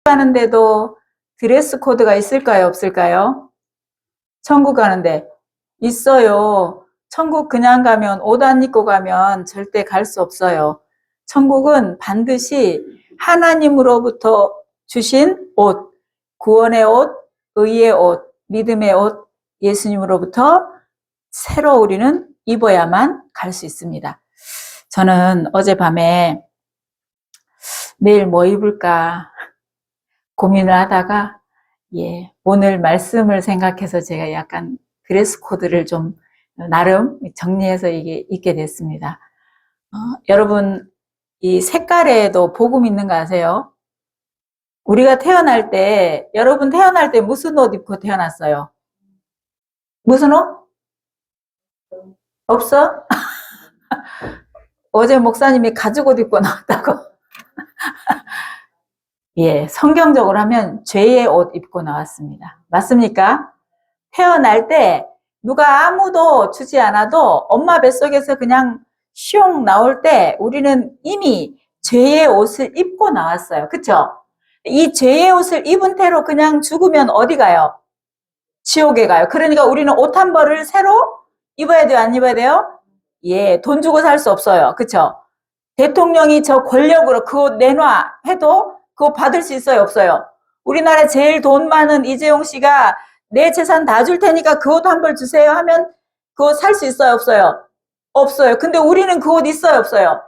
가는데도 드레스 코드가 있을까요, 없을까요? 천국 가는데 있어요. 천국 그냥 가면 옷 안 입고 가면 절대 갈 수 없어요. 천국은 반드시 하나님으로부터 주신 옷, 구원의 옷, 의의 옷, 믿음의 옷, 예수님으로부터 새로 우리는 입어야만 갈 수 있습니다. 저는 어젯밤에 내일 뭐 입을까 고민을 하다가 오늘 말씀을 생각해서 제가 약간 드레스 코드를 좀 나름 정리해서 이게 입게 됐습니다. 여러분, 이 색깔에도 복음 있는 거 아세요? 우리가 태어날 때, 여러분 태어날 때 무슨 옷 입고 태어났어요? 무슨 옷? 없어? 어제 목사님이 가죽 옷 입고 나왔다고? 성경적으로 하면 죄의 옷 입고 나왔습니다. 맞습니까? 태어날 때 누가 아무도 주지 않아도 엄마 뱃속에서 그냥 슝 나올 때 우리는 이미 죄의 옷을 입고 나왔어요. 그쵸? 이 죄의 옷을 입은 채로 그냥 죽으면 어디 가요? 지옥에 가요. 그러니까 우리는 옷 한 벌을 새로 입어야 돼요? 안 입어야 돼요? 돈 주고 살 수 없어요. 그쵸? 대통령이 저 권력으로 그 옷 내놔 해도 그거 받을 수 있어요? 없어요? 우리나라에 제일 돈 많은 이재용 씨가 내 재산 다 줄 테니까 그 옷 한 벌 주세요 하면 그거 살 수 있어요? 없어요? 없어요. 근데 우리는 그 옷 있어요? 없어요?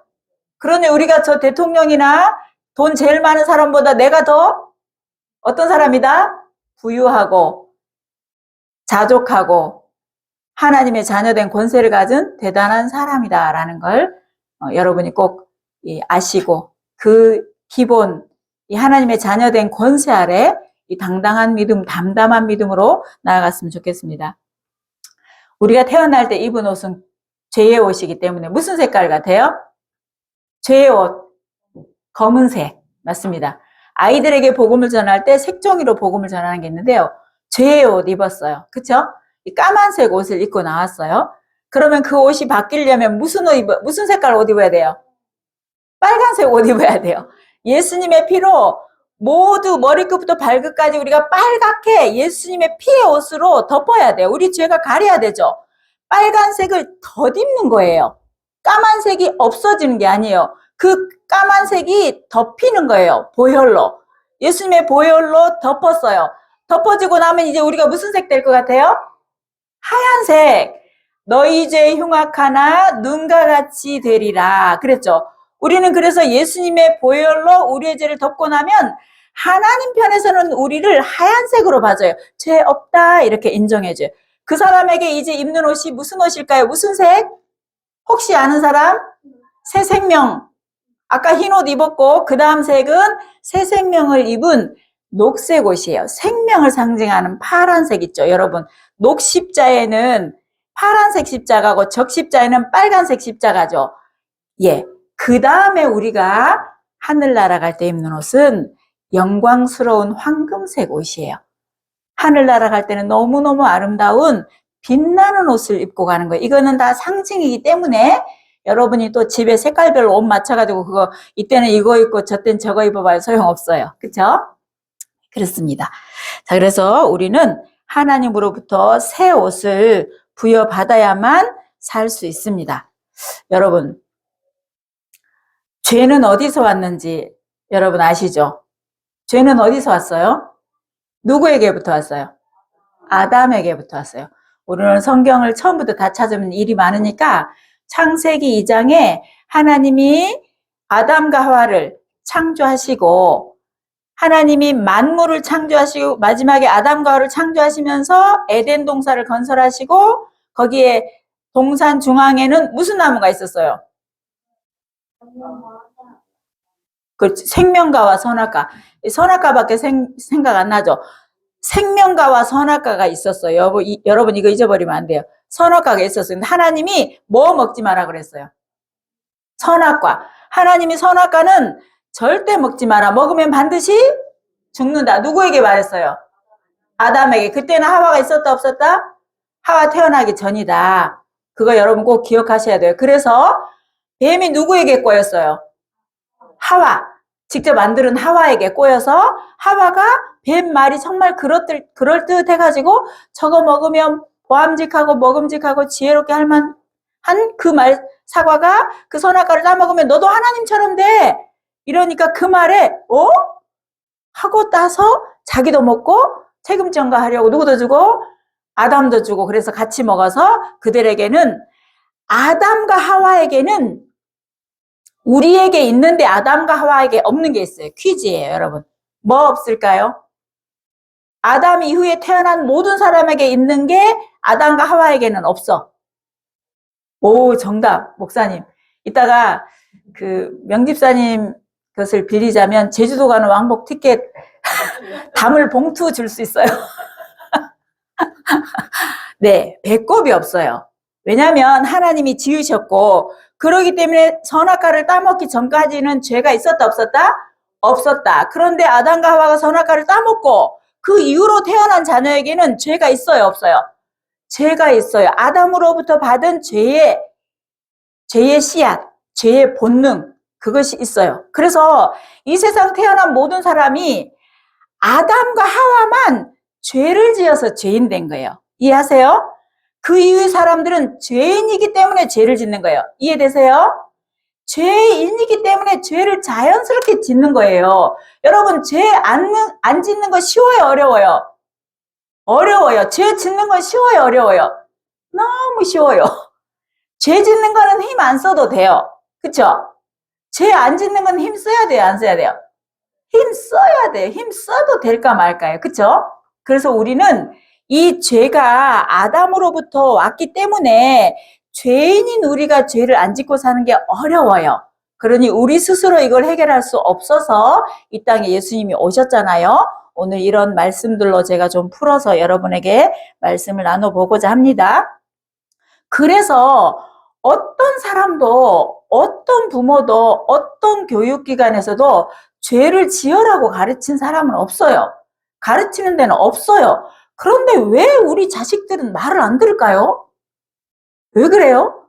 그러니 우리가 저 대통령이나 돈 제일 많은 사람보다 내가 더 어떤 사람이다? 부유하고 자족하고 하나님의 자녀된 권세를 가진 대단한 사람이다라는 걸 여러분이 꼭 아시고 그 기본 이 하나님의 자녀된 권세 아래 이 당당한 믿음, 담담한 믿음으로 나아갔으면 좋겠습니다. 우리가 태어날 때 입은 옷은 죄의 옷이기 때문에 무슨 색깔 같아요? 죄의 옷, 검은색. 맞습니다. 아이들에게 복음을 전할 때 색종이로 복음을 전하는 게 있는데요. 죄의 옷 입었어요. 그쵸? 이 까만색 옷을 입고 나왔어요. 그러면 그 옷이 바뀌려면 무슨 색깔 옷 입어야 돼요? 빨간색 옷 입어야 돼요. 예수님의 피로 모두 머리끝부터 발끝까지 우리가 빨갛게 예수님의 피의 옷으로 덮어야 돼요. 우리 죄가 가려야 되죠. 빨간색을 덧입는 거예요. 까만색이 없어지는 게 아니에요. 그 까만색이 덮이는 거예요. 보혈로. 예수님의 보혈로 덮었어요. 덮어지고 나면 이제 우리가 무슨 색 될 것 같아요? 하얀색. 너희 죄 흉악하나 눈과 같이 되리라. 그랬죠. 우리는 그래서 예수님의 보혈로 우리의 죄를 덮고 나면 하나님 편에서는 우리를 하얀색으로 봐줘요. 죄 없다 이렇게 인정해줘요. 그 사람에게 이제 입는 옷이 무슨 옷일까요? 무슨 색? 혹시 아는 사람? 새 생명. 아까 흰 옷 입었고 그 다음 색은 새 생명을 입은 녹색 옷이에요. 생명을 상징하는 파란색 있죠. 여러분 녹십자에는 파란색 십자가고 적십자에는 빨간색 십자가죠. 그 다음에 우리가 하늘 날아갈 때 입는 옷은 영광스러운 황금색 옷이에요. 하늘 날아갈 때는 너무너무 아름다운 빛나는 옷을 입고 가는 거예요. 이거는 다 상징이기 때문에 여러분이 또 집에 색깔별로 옷 맞춰가지고 그거 이때는 이거 입고 저때는 저거 입어봐요. 소용없어요. 그쵸? 그렇습니다. 자, 그래서 우리는 하나님으로부터 새 옷을 부여받아야만 살 수 있습니다. 여러분, 죄는 어디서 왔는지 여러분 아시죠? 죄는 어디서 왔어요? 누구에게부터 왔어요? 아담에게부터 왔어요. 우리는 성경을 처음부터 다 찾으면 일이 많으니까 창세기 2장에 하나님이 아담과 하와를 창조하시고 하나님이 만물을 창조하시고 마지막에 아담과 하와를 창조하시면서 에덴 동산을 건설하시고 거기에 동산 중앙에는 무슨 나무가 있었어요? 그렇지. 생명과와 선악과. 선악과밖에 생각 안 나죠. 생명과와 선악과가 있었어요. 여러분 이거 잊어버리면 안 돼요. 선악과가 있었어요. 근데 하나님이 뭐 먹지 마라 그랬어요? 선악과. 하나님이 선악과는 절대 먹지 마라. 먹으면 반드시 죽는다. 누구에게 말했어요? 아담에게. 그때는 하와가 있었다 없었다? 하와 태어나기 전이다. 그거 여러분 꼭 기억하셔야 돼요. 그래서 뱀이 누구에게 꼬였어요? 하와. 직접 만드는 하와에게 꼬여서 하와가 뱀 말이 정말 그럴듯해가지고 저거 먹으면 보암직하고 먹음직하고 지혜롭게 할만한 그 사과가 그 선악과를 따먹으면 너도 하나님처럼 돼. 이러니까 그 말에 하고 따서 자기도 먹고 책임 전가하려고 누구도 주고 아담도 주고 그래서 같이 먹어서 그들에게는 아담과 하와에게는 우리에게 있는데 아담과 하와에게 없는 게 있어요. 퀴즈예요, 여러분. 뭐 없을까요? 아담 이후에 태어난 모든 사람에게 있는 게 아담과 하와에게는 없어. 오, 정답, 목사님. 이따가 그 명집사님 것을 빌리자면 제주도 가는 왕복 티켓 담을 봉투 줄 수 있어요. 네, 배꼽이 없어요. 왜냐하면 하나님이 지으셨고 그러기 때문에 선악과를 따먹기 전까지는 죄가 있었다 없었다? 없었다. 그런데 아담과 하와가 선악과를 따먹고 그 이후로 태어난 자녀에게는 죄가 있어요 없어요? 죄가 있어요. 아담으로부터 받은 죄의 씨앗, 죄의 본능 그것이 있어요. 그래서 이 세상 태어난 모든 사람이 아담과 하와만 죄를 지어서 죄인 된 거예요. 이해하세요? 그 이후의 사람들은 죄인이기 때문에 죄를 짓는 거예요. 이해되세요? 죄인이기 때문에 죄를 자연스럽게 짓는 거예요. 여러분, 죄 안 짓는 거 쉬워요, 어려워요? 어려워요. 죄 짓는 건 쉬워요, 어려워요? 너무 쉬워요. 죄 짓는 거는 힘 안 써도 돼요. 그쵸? 죄 안 짓는 건 힘 써야 돼요, 안 써야 돼요? 힘 써야 돼요. 힘 써도 될까 말까요? 그쵸? 그래서 우리는 이 죄가 아담으로부터 왔기 때문에 죄인인 우리가 죄를 안 짓고 사는 게 어려워요. 그러니 우리 스스로 이걸 해결할 수 없어서 이 땅에 예수님이 오셨잖아요. 오늘 이런 말씀들로 제가 좀 풀어서 여러분에게 말씀을 나눠보고자 합니다. 그래서 어떤 사람도 어떤 부모도 어떤 교육기관에서도 죄를 지으라고 가르친 사람은 없어요. 가르치는 데는 없어요. 그런데 왜 우리 자식들은 말을 안 들을까요? 왜 그래요?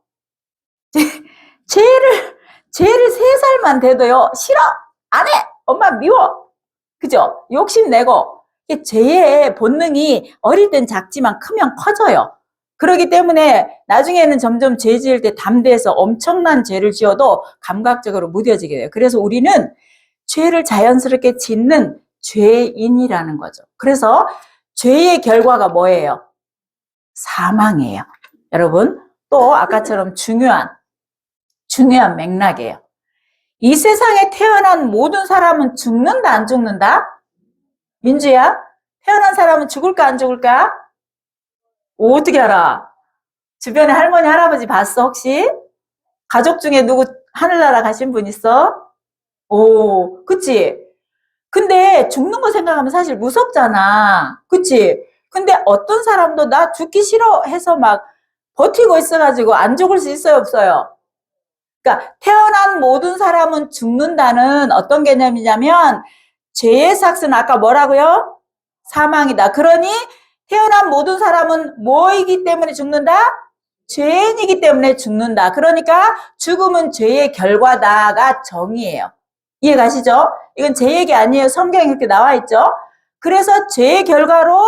죄를 3살만 돼도요. 싫어! 안 해! 엄마 미워! 그죠? 욕심내고. 죄의 본능이 어릴 땐 작지만 크면 커져요. 그렇기 때문에 나중에는 점점 죄 지을 때 담대해서 엄청난 죄를 지어도 감각적으로 무뎌지게 돼요. 그래서 우리는 죄를 자연스럽게 짓는 죄인이라는 거죠. 그래서 죄의 결과가 뭐예요? 사망이에요. 여러분, 또 아까처럼 중요한 맥락이에요. 이 세상에 태어난 모든 사람은 죽는다, 안 죽는다? 민주야, 태어난 사람은 죽을까, 안 죽을까? 어떻게 알아? 주변에 할머니, 할아버지 봤어, 혹시? 가족 중에 누구 하늘나라 가신 분 있어? 오, 그치? 근데 죽는 거 생각하면 사실 무섭잖아. 그치? 근데 어떤 사람도 나 죽기 싫어 해서 막 버티고 있어가지고 안 죽을 수 있어요, 없어요? 그러니까 태어난 모든 사람은 죽는다는 어떤 개념이냐면 죄의 삭스는 아까 뭐라고요? 사망이다. 그러니 태어난 모든 사람은 뭐이기 때문에 죽는다? 죄인이기 때문에 죽는다. 그러니까 죽음은 죄의 결과다가 정의예요. 이해 가시죠? 이건 제 얘기 아니에요. 성경에 이렇게 나와 있죠. 그래서 죄의 결과로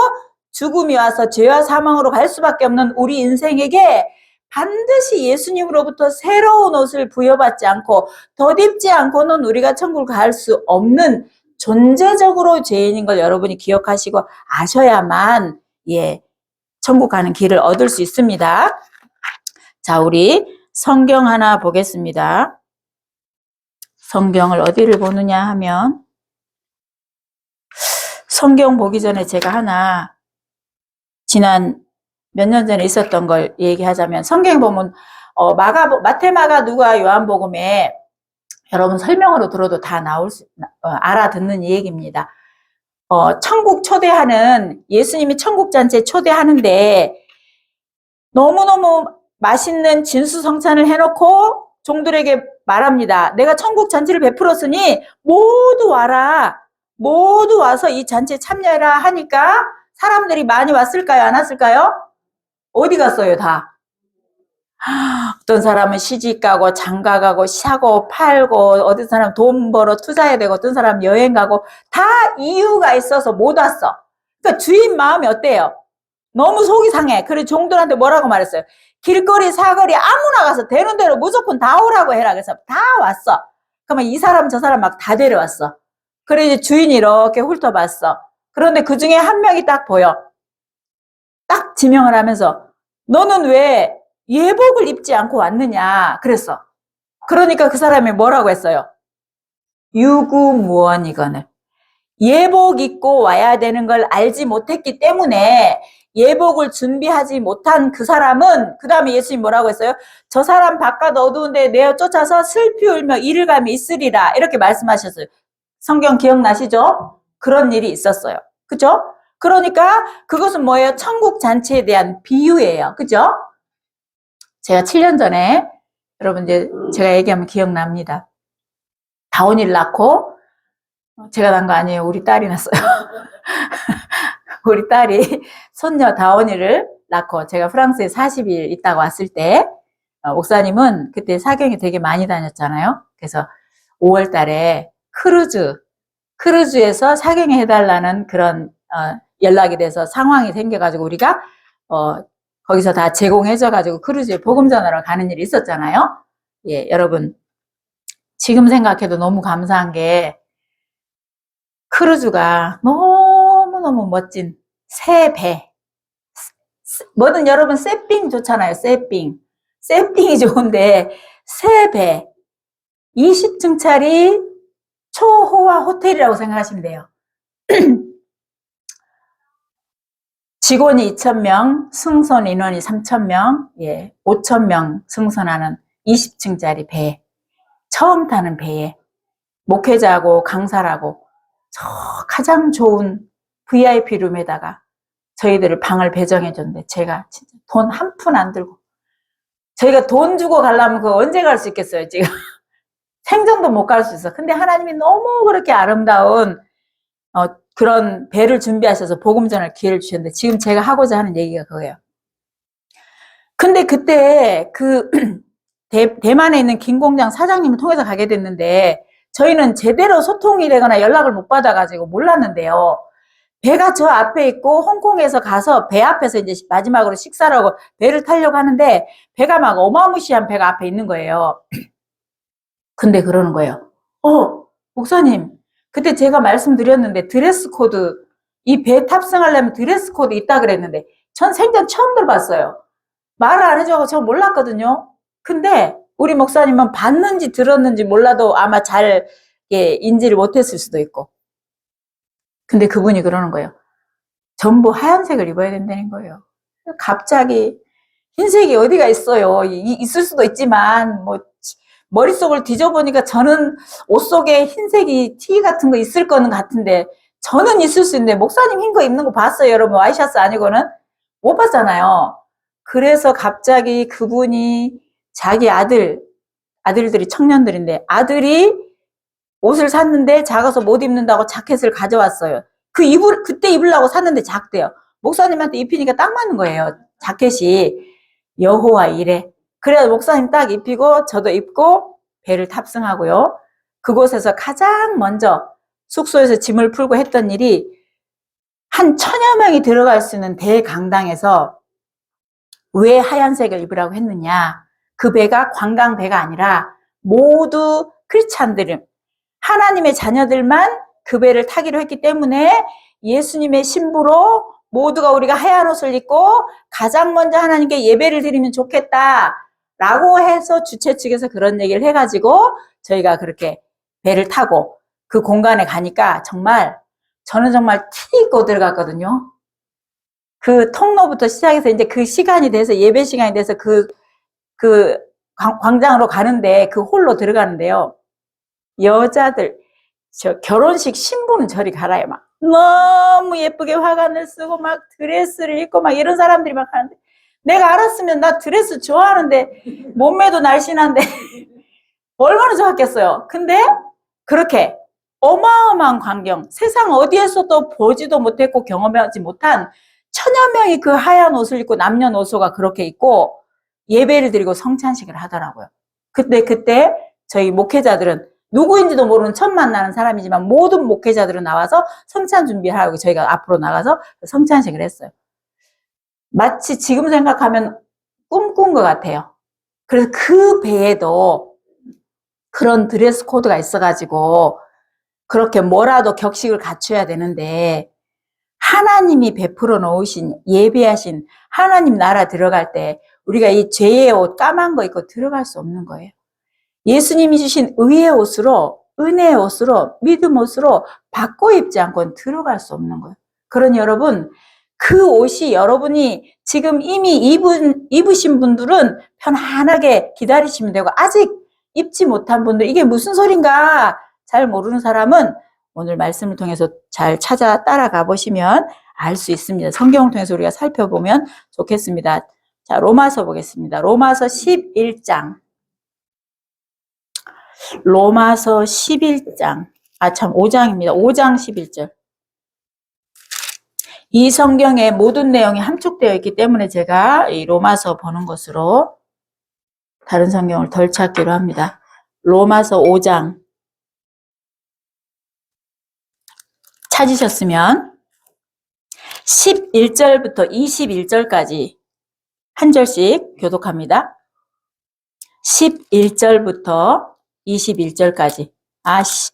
죽음이 와서 죄와 사망으로 갈 수밖에 없는 우리 인생에게 반드시 예수님으로부터 새로운 옷을 부여받지 않고 덧입지 않고는 우리가 천국을 갈 수 없는 존재적으로 죄인인 걸 여러분이 기억하시고 아셔야만 천국 가는 길을 얻을 수 있습니다. 자, 우리 성경 하나 보겠습니다. 성경을 어디를 보느냐 하면 성경 보기 전에 제가 하나 지난 몇 년 전에 있었던 걸 얘기하자면 성경 보면 마태, 마가, 누가, 요한복음에 여러분 설명으로 들어도 다 알아듣는 얘기입니다. 천국 초대하는 예수님이 천국 잔치에 초대하는데 너무너무 맛있는 진수성찬을 해놓고 종들에게 말합니다. 내가 천국 잔치를 베풀었으니 모두 와라. 모두 와서 이 잔치에 참여해라 하니까 사람들이 많이 왔을까요? 안 왔을까요? 어디 갔어요, 다? 어떤 사람은 시집 가고 장가 가고 사고 팔고 어떤 사람은 돈 벌어 투자해야 되고 어떤 사람은 여행 가고 다 이유가 있어서 못 왔어. 그러니까 주인 마음이 어때요? 너무 속이 상해. 그래서 종들한테 뭐라고 말했어요? 길거리 사거리 아무나 가서 되는 대로 무조건 다 오라고 해라. 그래서 다 왔어. 그러면 이 사람 저 사람 막 다 데려왔어. 그래 이제 주인이 이렇게 훑어봤어. 그런데 그 중에 한 명이 딱 보여. 딱 지명을 하면서 너는 왜 예복을 입지 않고 왔느냐 그랬어. 그러니까 그 사람이 뭐라고 했어요? 유구무원이거늘. 예복 입고 와야 되는 걸 알지 못했기 때문에 예복을 준비하지 못한 그 사람은 그 다음에 예수님 뭐라고 했어요? 저 사람 바깥 어두운데 내어 쫓아서 슬피 울며 이를 감이 있으리라 이렇게 말씀하셨어요. 성경 기억나시죠? 그런 일이 있었어요. 그죠? 그러니까 그것은 뭐예요? 천국 잔치에 대한 비유예요. 그죠? 제가 7년 전에 여러분 이제 제가 얘기하면 기억납니다. 다온이를 낳고 제가 낳은 거 아니에요. 우리 딸이 낳았어요. 우리 딸이 손녀 다온이를 낳고 제가 프랑스에 40일 있다가 왔을 때 목사님은 그때 사경이 되게 많이 다녔잖아요. 그래서 5월 달에 크루즈에서 사경에 해달라는 그런 연락이 돼서 상황이 생겨가지고 우리가 거기서 다 제공해줘가지고 크루즈에 복음 전하러 가는 일이 있었잖아요. 예, 여러분 지금 생각해도 너무 감사한 게 크루즈가 너무너무 멋진 새 배. 뭐든 여러분 세핑 좋잖아요. 세핑이 좋은데 새 배. 20층짜리 초호화 호텔이라고 생각하시면 돼요. 직원이 2,000명, 승선 인원이 3,000명, 예, 5,000명 승선하는 20층짜리 배. 처음 타는 배에 목회자하고 강사라고 저 가장 좋은 VIP 룸에다가 저희들을 방을 배정해 줬는데 제가 진짜 돈 한 푼 안 들고 저희가 돈 주고 가려면 그거 언제 갈 수 있겠어요 지금. 생전도 못 갈 수 있어. 근데 하나님이 너무 그렇게 아름다운 그런 배를 준비하셔서 복음 전할 기회를 주셨는데 지금 제가 하고자 하는 얘기가 그거예요. 근데 그때 그 대만에 있는 김공장 사장님을 통해서 가게 됐는데 저희는 제대로 소통이 되거나 연락을 못 받아가지고 몰랐는데요. 배가 저 앞에 있고 홍콩에서 가서 배 앞에서 이제 마지막으로 식사를 하고 배를 타려고 하는데 배가 막 어마무시한 배가 앞에 있는 거예요. 근데 그러는 거예요. 목사님, 그때 제가 말씀드렸는데 드레스 코드, 이 배 탑승하려면 드레스 코드 있다 그랬는데 전 생전 처음 들어봤어요. 말을 안 해줘서 저 몰랐거든요. 근데 우리 목사님은 봤는지 들었는지 몰라도 아마 잘 인지를 못했을 수도 있고. 근데 그분이 그러는 거예요. 전부 하얀색을 입어야 된다는 거예요. 갑자기 흰색이 어디가 있어요. 있을 수도 있지만 뭐 머릿속을 뒤져보니까 저는 옷 속에 흰색이 티 같은 거 있을 거는 같은데 저는 있을 수 있는데 목사님 흰 거 입는 거 봤어요. 여러분 와이셔츠 아니고는 못 봤잖아요. 그래서 갑자기 그분이 자기 아들들이 청년들인데 아들이 옷을 샀는데 작아서 못 입는다고 자켓을 가져왔어요. 그때 입으려고 샀는데 작대요. 목사님한테 입히니까 딱 맞는 거예요. 자켓이 여호와 이래. 그래서 목사님 딱 입히고 저도 입고 배를 탑승하고요. 그곳에서 가장 먼저 숙소에서 짐을 풀고 했던 일이 한 1,000여 명이 들어갈 수 있는 대강당에서 왜 하얀색을 입으라고 했느냐. 그 배가 관광배가 아니라 모두 크리스찬들, 하나님의 자녀들만 그 배를 타기로 했기 때문에 예수님의 신부로 모두가 우리가 하얀 옷을 입고 가장 먼저 하나님께 예배를 드리면 좋겠다라고 해서 주최 측에서 그런 얘기를 해가지고 저희가 그렇게 배를 타고 그 공간에 가니까 저는 정말 티 입고 들어갔거든요. 그 통로부터 시작해서 이제 그 시간이 돼서 예배 시간이 돼서 그 광장으로 가는데 그 홀로 들어가는데요. 여자들, 결혼식 신부는 저리 가라요. 막 너무 예쁘게 화관을 쓰고 막 드레스를 입고 막 이런 사람들이 막 하는데 내가 알았으면 나 드레스 좋아하는데 몸매도 날씬한데 얼마나 좋았겠어요. 근데 그렇게 어마어마한 광경, 세상 어디에서도 보지도 못했고 경험하지 못한 1,000여 명이 그 하얀 옷을 입고 남녀노소가 그렇게 입고 예배를 드리고 성찬식을 하더라고요. 그때 저희 목회자들은 누구인지도 모르는 처음 만나는 사람이지만 모든 목회자들은 나와서 성찬 준비하고 저희가 앞으로 나가서 성찬식을 했어요. 마치 지금 생각하면 꿈꾼 것 같아요. 그래서 그 배에도 그런 드레스 코드가 있어가지고 그렇게 뭐라도 격식을 갖춰야 되는데 하나님이 베풀어 놓으신 예배하신 하나님 나라 들어갈 때 우리가 이 죄의 옷 까만 거 입고 들어갈 수 없는 거예요. 예수님이 주신 의의 옷으로 은혜의 옷으로 믿음 옷으로 바꿔 입지 않고는 들어갈 수 없는 거예요. 그러니 여러분 그 옷이 여러분이 지금 이미 입으신 분들은 편안하게 기다리시면 되고 아직 입지 못한 분들 이게 무슨 소린가 잘 모르는 사람은 오늘 말씀을 통해서 잘 찾아 따라가 보시면 알 수 있습니다. 성경을 통해서 우리가 살펴보면 좋겠습니다. 자, 로마서 보겠습니다. 로마서 11장. 로마서 11장. 5장입니다. 5장 11절. 이 성경의 모든 내용이 함축되어 있기 때문에 제가 이 로마서 보는 것으로 다른 성경을 덜 찾기로 합니다. 로마서 5장. 찾으셨으면 11절부터 21절까지 한 절씩 교독합니다. 11절부터 21절까지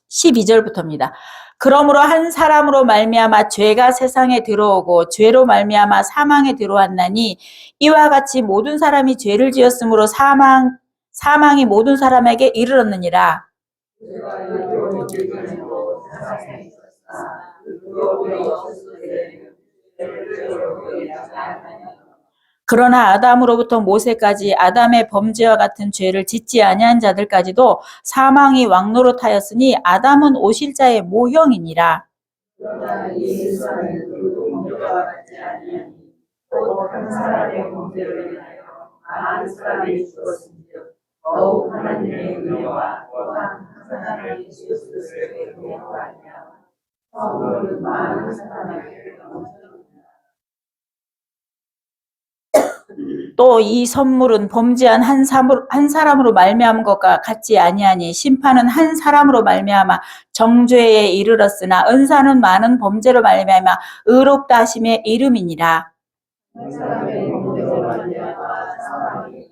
12절부터입니다. 그러므로 한 사람으로 말미암아 죄가 세상에 들어오고 죄로 말미암아 사망에 들어왔나니 이와 같이 모든 사람이 죄를 지었으므로 사망이 모든 사람에게 이르렀느니라. 그러나 아담으로부터 모세까지 아담의 범죄와 같은 죄를 짓지 아니한 자들까지도 사망이 왕노릇하였으니 아담은 오실 자의 모형이니라. 그러나 이 세상은 그 범죄와 같지 아니하니 곧 한 사람의 범죄로 인하여 많은 사람이 죽었은즉 더욱 하나님의 은혜와 또한 한 사람의 예수 그리스도의 은혜로 말미암아 선물은 많은 사람에게 넘쳐납니다. 또 이 선물은 범죄한 한 사람으로 말미암은 것과 같지 아니하니 심판은 한 사람으로 말미암아 정죄에 이르렀으나 은사는 많은 범죄로 말미암아 의롭다 하심의 이름이니라. 한 사람의 범죄로 말미암아 사망이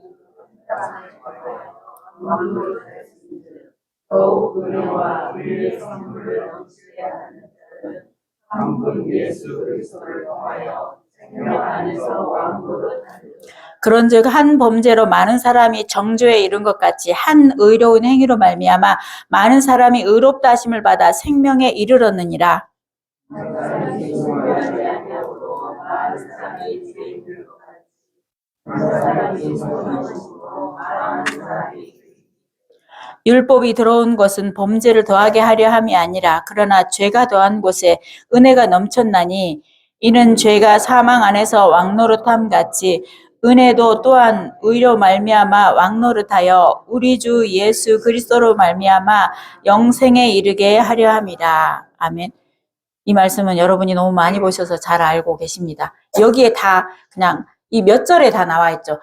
더욱 은혜와 의의 선물을 넘치게 하는 자는 한 분 예수 그리스도를 통하여 생명 안에서 왕노릇 하리라. 그런즉 한 범죄로 많은 사람이 정죄에 이른 것 같이 한 의로운 행위로 말미암아 많은 사람이 의롭다 하심을 받아 생명에 이르렀느니라. 한 사람이 소유하지 아니하고 많은 사람이 죄에 이른 것 같이 한 사람이 소유하시고 많은 사람이 율법이 들어온 것은 범죄를 더하게 하려 함이 아니라 그러나 죄가 더한 곳에 은혜가 넘쳤나니 이는 죄가 사망 안에서 왕노릇함 같이 은혜도 또한 의로 말미암아 왕노릇하여 우리 주 예수 그리스도로 말미암아 영생에 이르게 하려 함이라. 아멘. 이 말씀은 여러분이 너무 많이 보셔서 잘 알고 계십니다. 여기에 다 그냥 이 몇 절에 다 나와 있죠.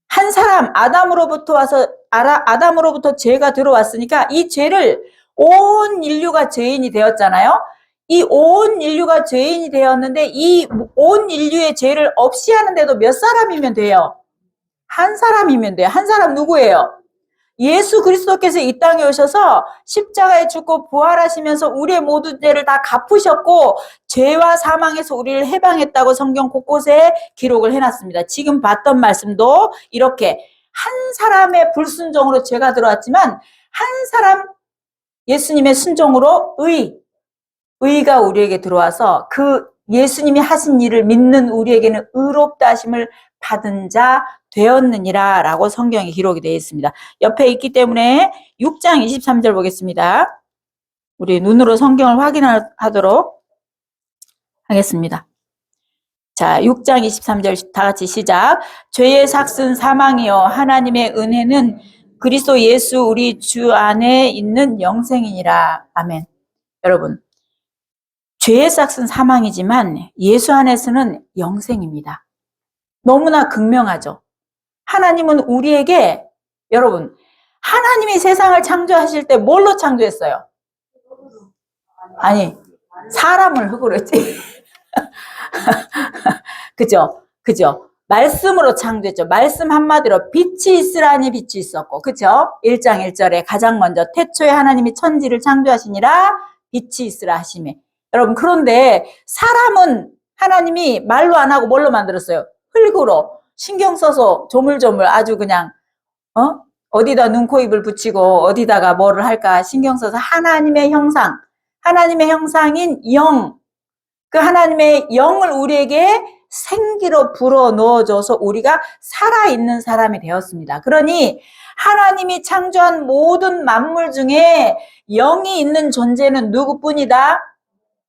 한 사람 아담으로부터 죄가 들어왔으니까 이 죄를 온 인류가 죄인이 되었잖아요. 이 온 인류가 죄인이 되었는데 이 온 인류의 죄를 없이 하는데도 몇 사람이면 돼요? 한 사람이면 돼요. 한 사람 누구예요? 예수 그리스도께서 이 땅에 오셔서 십자가에 죽고 부활하시면서 우리의 모든 죄를 다 갚으셨고 죄와 사망에서 우리를 해방했다고 성경 곳곳에 기록을 해놨습니다. 지금 봤던 말씀도 이렇게 한 사람의 불순종으로 죄가 들어왔지만 한 사람 예수님의 순종으로 의가 우리에게 들어와서 그 예수님이 하신 일을 믿는 우리에게는 의롭다 하심을 받은 자 되었느니라 라고 성경에 기록이 되어 있습니다. 옆에 있기 때문에 6장 23절 보겠습니다. 우리 눈으로 성경을 확인하도록 하겠습니다. 자, 6장 23절 다 같이 시작. 죄의 삭은 사망이요 하나님의 은혜는 그리스도 예수 우리 주 안에 있는 영생이니라. 아멘. 여러분, 죄의 삭은 사망이지만 예수 안에서는 영생입니다. 너무나 극명하죠. 하나님은 우리에게, 여러분, 하나님이 세상을 창조하실 때 뭘로 창조했어요? 아니, 사람을 흙으로 했지. 그죠? 그죠? 말씀으로 창조했죠. 말씀 한마디로 빛이 있으라니 빛이 있었고, 그죠? 1장 1절에 가장 먼저 태초에 하나님이 천지를 창조하시니라 빛이 있으라 하시매. 여러분, 그런데 사람은 하나님이 말로 안 하고 뭘로 만들었어요? 흙으로 신경 써서 조물조물 아주 그냥 어디다 눈, 코, 입을 붙이고 어디다가 뭐를 할까 신경 써서 하나님의 형상, 하나님의 형상인 영, 그 하나님의 영을 우리에게 생기로 불어 넣어줘서 우리가 살아있는 사람이 되었습니다. 그러니 하나님이 창조한 모든 만물 중에 영이 있는 존재는 누구뿐이다?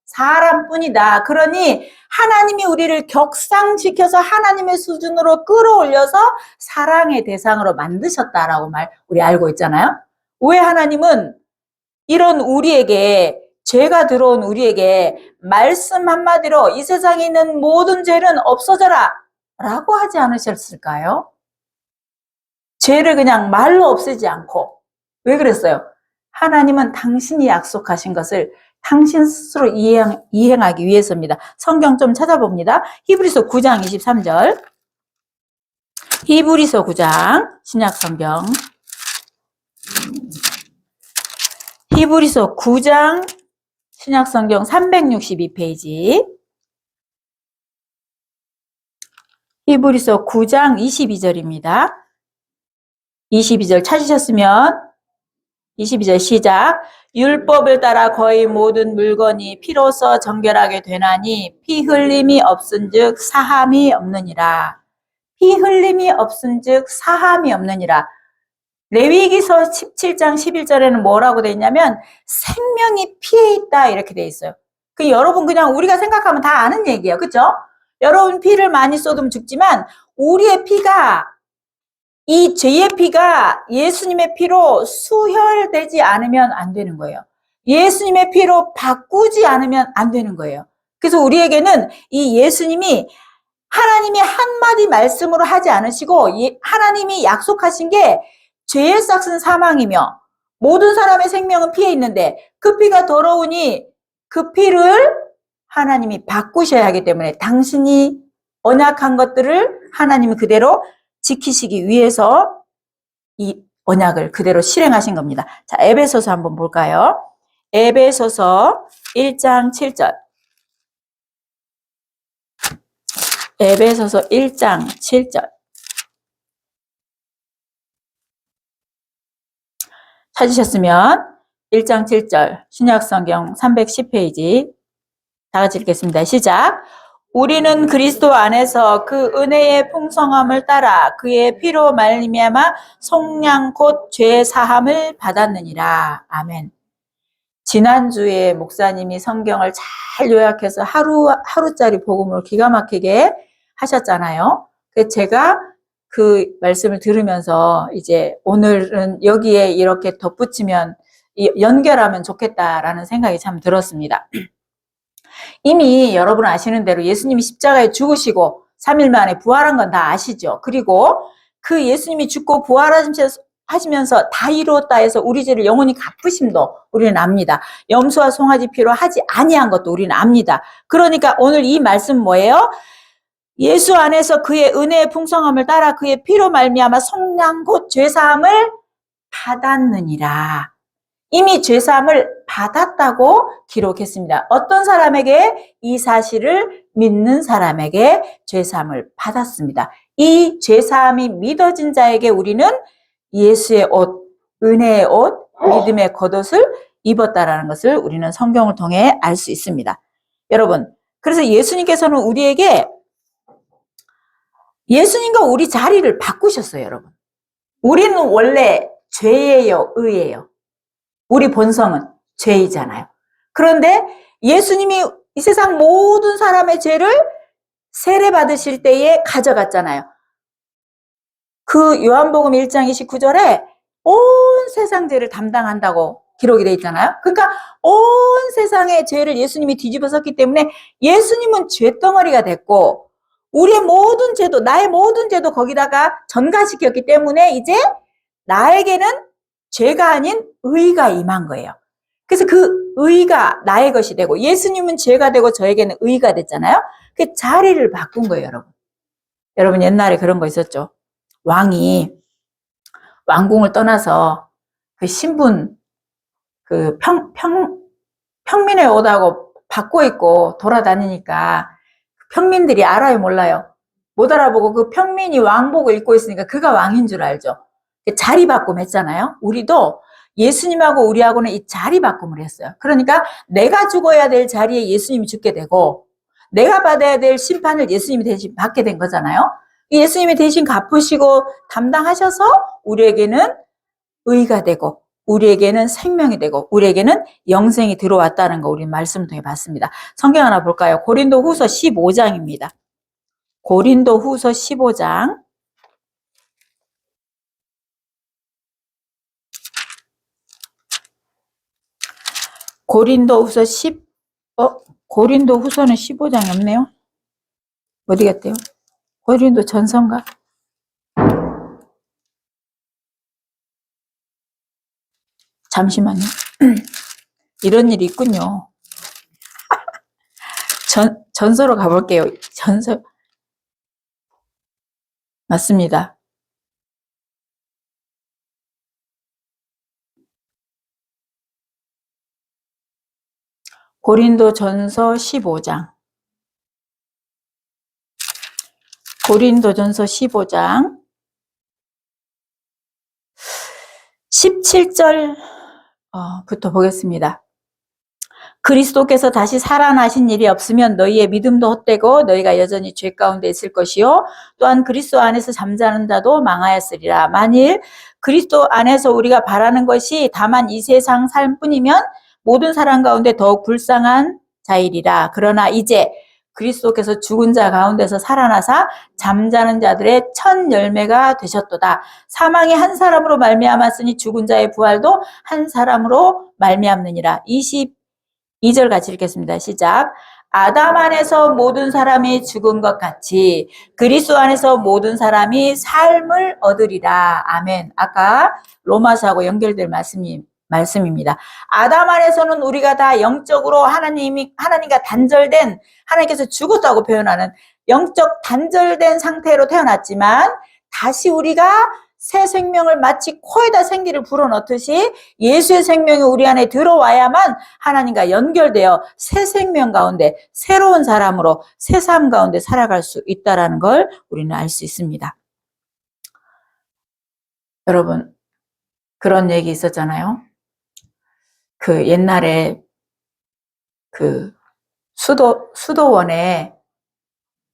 사람뿐이다. 그러니 하나님이 우리를 격상시켜서 하나님의 수준으로 끌어올려서 사랑의 대상으로 만드셨다라고 우리 알고 있잖아요. 왜 하나님은 이런 우리에게, 죄가 들어온 우리에게 말씀 한마디로 이 세상에 있는 모든 죄는 없어져라 라고 하지 않으셨을까요? 죄를 그냥 말로 없애지 않고. 왜 그랬어요? 하나님은 당신이 약속하신 것을 당신 스스로 이행하기 위해서입니다. 성경 좀 찾아봅니다. 히브리서 9장 23절. 히브리서 9장 신약성경. 히브리서 9장 신약성경 362페이지. 히브리서 9장 22절입니다. 22절 찾으셨으면 22절 시작. 율법을 따라 거의 모든 물건이 피로써 정결하게 되나니 피 흘림이 없은즉 사함이 없느니라. 피 흘림이 없은즉 사함이 없느니라. 레위기서 17장 11절에는 뭐라고 돼 있냐면 생명이 피에 있다 이렇게 돼 있어요. 그 여러분 그냥 우리가 생각하면 다 아는 얘기예요. 그렇죠? 여러분 피를 많이 쏟으면 죽지만 우리의 피가, 이 죄의 피가 예수님의 피로 수혈되지 않으면 안 되는 거예요. 예수님의 피로 바꾸지 않으면 안 되는 거예요. 그래서 우리에게는 이 예수님이 하나님이 한마디 말씀으로 하지 않으시고 하나님이 약속하신 게 죄의 삭은 사망이며 모든 사람의 생명은 피에 있는데 그 피가 더러우니 그 피를 하나님이 바꾸셔야 하기 때문에 당신이 언약한 것들을 하나님이 그대로 지키시기 위해서 이 언약을 그대로 실행하신 겁니다. 자, 에베소서 한번 볼까요? 에베소서 1장 7절. 에베소서 1장 7절. 찾으셨으면 1장 7절 신약성경 310페이지 다 같이 읽겠습니다. 시작. 우리는 그리스도 안에서 그 은혜의 풍성함을 따라 그의 피로 말미암아 속량 곧 죄 사함을 받았느니라. 아멘. 지난주에 목사님이 성경을 잘 요약해서 하루짜리 복음을 기가 막히게 하셨잖아요. 그래서 제가 그 말씀을 들으면서 이제 오늘은 여기에 이렇게 덧붙이면 연결하면 좋겠다라는 생각이 참 들었습니다. 이미 여러분 아시는 대로 예수님이 십자가에 죽으시고 3일 만에 부활한 건 다 아시죠? 그리고 그 예수님이 죽고 부활하시면서 다 이루었다 해서 우리 죄를 영원히 갚으심도 우리는 압니다. 염소와 송아지 피로 하지 아니한 것도 우리는 압니다. 그러니까 오늘 이 말씀 뭐예요? 예수 안에서 그의 은혜의 풍성함을 따라 그의 피로 말미암아 속량 곧 죄사함을 받았느니라. 이미 죄사함을 받았다고 기록했습니다. 어떤 사람에게? 이 사실을 믿는 사람에게 죄사함을 받았습니다. 이 죄사함이 믿어진 자에게 우리는 예수의 옷, 은혜의 옷, 믿음의 겉옷을 입었다라는 것을 우리는 성경을 통해 알 수 있습니다. 여러분, 그래서 예수님께서는 우리에게 예수님과 우리 자리를 바꾸셨어요, 여러분. 우리는 원래 죄예요, 의예요. 우리 본성은 죄이잖아요. 그런데 예수님이 이 세상 모든 사람의 죄를 세례 받으실 때에 가져갔잖아요. 그 요한복음 1장 29절에 온 세상 죄를 담당한다고 기록이 돼 있잖아요. 그러니까 온 세상의 죄를 예수님이 뒤집어 썼기 때문에 예수님은 죄덩어리가 됐고 우리의 모든 죄도, 나의 모든 죄도 거기다가 전가시켰기 때문에 이제 나에게는 죄가 아닌 의가 임한 거예요. 그래서 그 의가 나의 것이 되고 예수님은 죄가 되고 저에게는 의가 됐잖아요. 그 자리를 바꾼 거예요, 여러분. 여러분 옛날에 그런 거 있었죠. 왕이 왕궁을 떠나서 그 신분, 그 평민에 오다고 받고 있고 돌아다니니까 평민들이 알아요, 몰라요? 못 알아보고 그 평민이 왕복을 입고 있으니까 그가 왕인 줄 알죠. 자리 바꿈 했잖아요. 우리도 예수님하고 우리하고는 이 자리 바꿈을 했어요. 그러니까 내가 죽어야 될 자리에 예수님이 죽게 되고 내가 받아야 될 심판을 예수님이 대신 받게 된 거잖아요. 예수님이 대신 갚으시고 담당하셔서 우리에게는 의가 되고 우리에게는 생명이 되고 우리에게는 영생이 들어왔다는 거 우리 말씀을 통해 봤습니다. 성경 하나 볼까요? 고린도후서 15장입니다. 고린도후서 15장. 고린도후서 고린도후서는 15장이 없네요. 어디 갔대요? 고린도 전서인가? 잠시만요. 이런 일이 있군요. 전서로 가볼게요. 전서. 맞습니다. 고린도 전서 15장. 고린도 전서 15장. 17절부터 보겠습니다. 그리스도께서 다시 살아나신 일이 없으면 너희의 믿음도 헛되고 너희가 여전히 죄 가운데 있을 것이요 또한 그리스도 안에서 잠자는 자도 망하였으리라. 만일 그리스도 안에서 우리가 바라는 것이 다만 이 세상 삶뿐이면 모든 사람 가운데 더욱 불쌍한 자이리라. 그러나 이제 그리스도께서 죽은 자 가운데서 살아나사 잠자는 자들의 첫 열매가 되셨도다. 사망이 한 사람으로 말미암았으니 죽은 자의 부활도 한 사람으로 말미암느니라. 22절 같이 읽겠습니다. 시작. 아담 안에서 모든 사람이 죽은 것 같이 그리스도 안에서 모든 사람이 삶을 얻으리라. 아멘. 아까 로마서하고 연결될 말씀입니다. 아담 안에서는 우리가 다 영적으로 하나님과 단절된, 하나님께서 죽었다고 표현하는 영적 단절된 상태로 태어났지만 다시 우리가 새 생명을 마치 코에다 생기를 불어넣듯이 예수의 생명이 우리 안에 들어와야만 하나님과 연결되어 새 생명 가운데 새로운 사람으로 새 삶 가운데 살아갈 수 있다는 걸 우리는 알 수 있습니다. 여러분 그런 얘기 있었잖아요. 그 옛날에 그 수도원에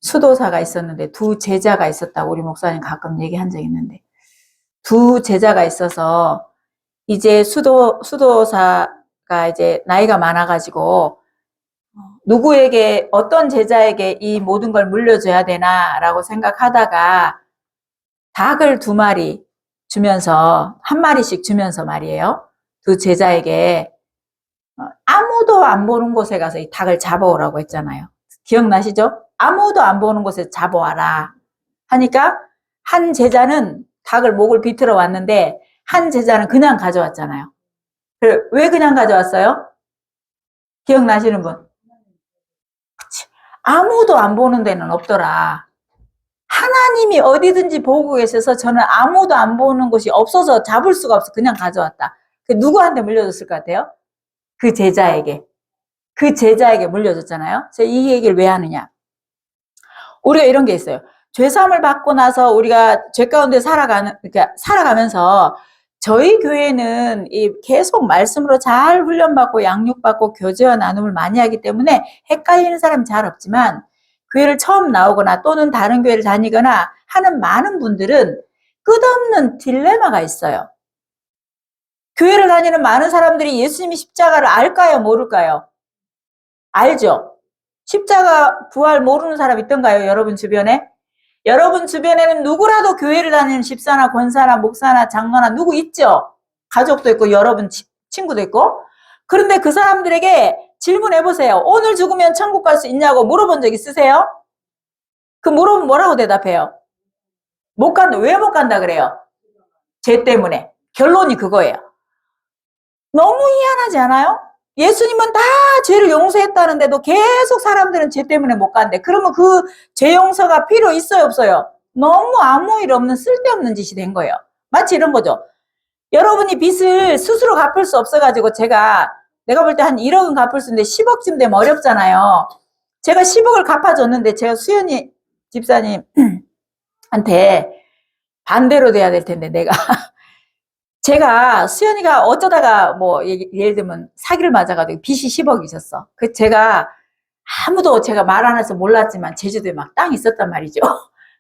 수도사가 있었는데 두 제자가 있었다고 우리 목사님 가끔 얘기한 적이 있는데 두 제자가 있어서 이제 수도사가 이제 나이가 많아가지고 누구에게 어떤 제자에게 이 모든 걸 물려줘야 되나라고 생각하다가 닭을 2마리 주면서 1마리씩 주면서 말이에요. 두 제자에게 아무도 안 보는 곳에 가서 이 닭을 잡아오라고 했잖아요. 기억나시죠? 아무도 안 보는 곳에 잡아와라 하니까 한 제자는 닭을 목을 비틀어 왔는데 한 제자는 그냥 가져왔잖아요. 왜 그냥 가져왔어요? 기억나시는 분? 그치. 아무도 안 보는 데는 없더라. 하나님이 어디든지 보고 계셔서 저는 아무도 안 보는 곳이 없어서 잡을 수가 없어 그냥 가져왔다. 누구한테 물려줬을 것 같아요? 그 제자에게 물려줬잖아요. 제가 이 얘기를 왜 하느냐? 우리가 이런 게 있어요. 죄사함을 받고 나서 우리가 죄 가운데 살아가면서 저희 교회는 계속 말씀으로 잘 훈련받고 양육받고 교제와 나눔을 많이 하기 때문에 헷갈리는 사람이 잘 없지만 교회를 처음 나오거나 또는 다른 교회를 다니거나 하는 많은 분들은 끝없는 딜레마가 있어요. 교회를 다니는 많은 사람들이 예수님이 십자가를 알까요? 모를까요? 알죠? 십자가 부활 모르는 사람 있던가요? 여러분 주변에? 여러분 주변에는 누구라도 교회를 다니는 집사나 권사나 목사나 장로나 누구 있죠? 가족도 있고 여러분 친구도 있고. 그런데 그 사람들에게 질문해 보세요. 오늘 죽으면 천국 갈 수 있냐고 물어본 적 있으세요? 그 물어보면 뭐라고 대답해요? 못 간다. 왜 못 간다 그래요? 죄 때문에. 결론이 그거예요. 너무 희한하지 않아요? 예수님은 다 죄를 용서했다는데도 계속 사람들은 죄 때문에 못 간대. 그러면 그 죄 용서가 필요 있어요, 없어요? 너무 아무 일 없는 쓸데없는 짓이 된 거예요. 마치 이런 거죠. 여러분이 빚을 스스로 갚을 수 없어가지고 내가 볼 때 한 1억은 갚을 수 있는데 10억쯤 되면 어렵잖아요. 제가 10억을 갚아줬는데 제가 수연이 집사님한테 반대로 돼야 될 텐데 제가 수연이가 어쩌다가 뭐 예를 들면 사기를 맞아가지고 빚이 10억이셨어. 그 제가 아무도 제가 말 안 해서 몰랐지만 제주도에 막 땅이 있었단 말이죠.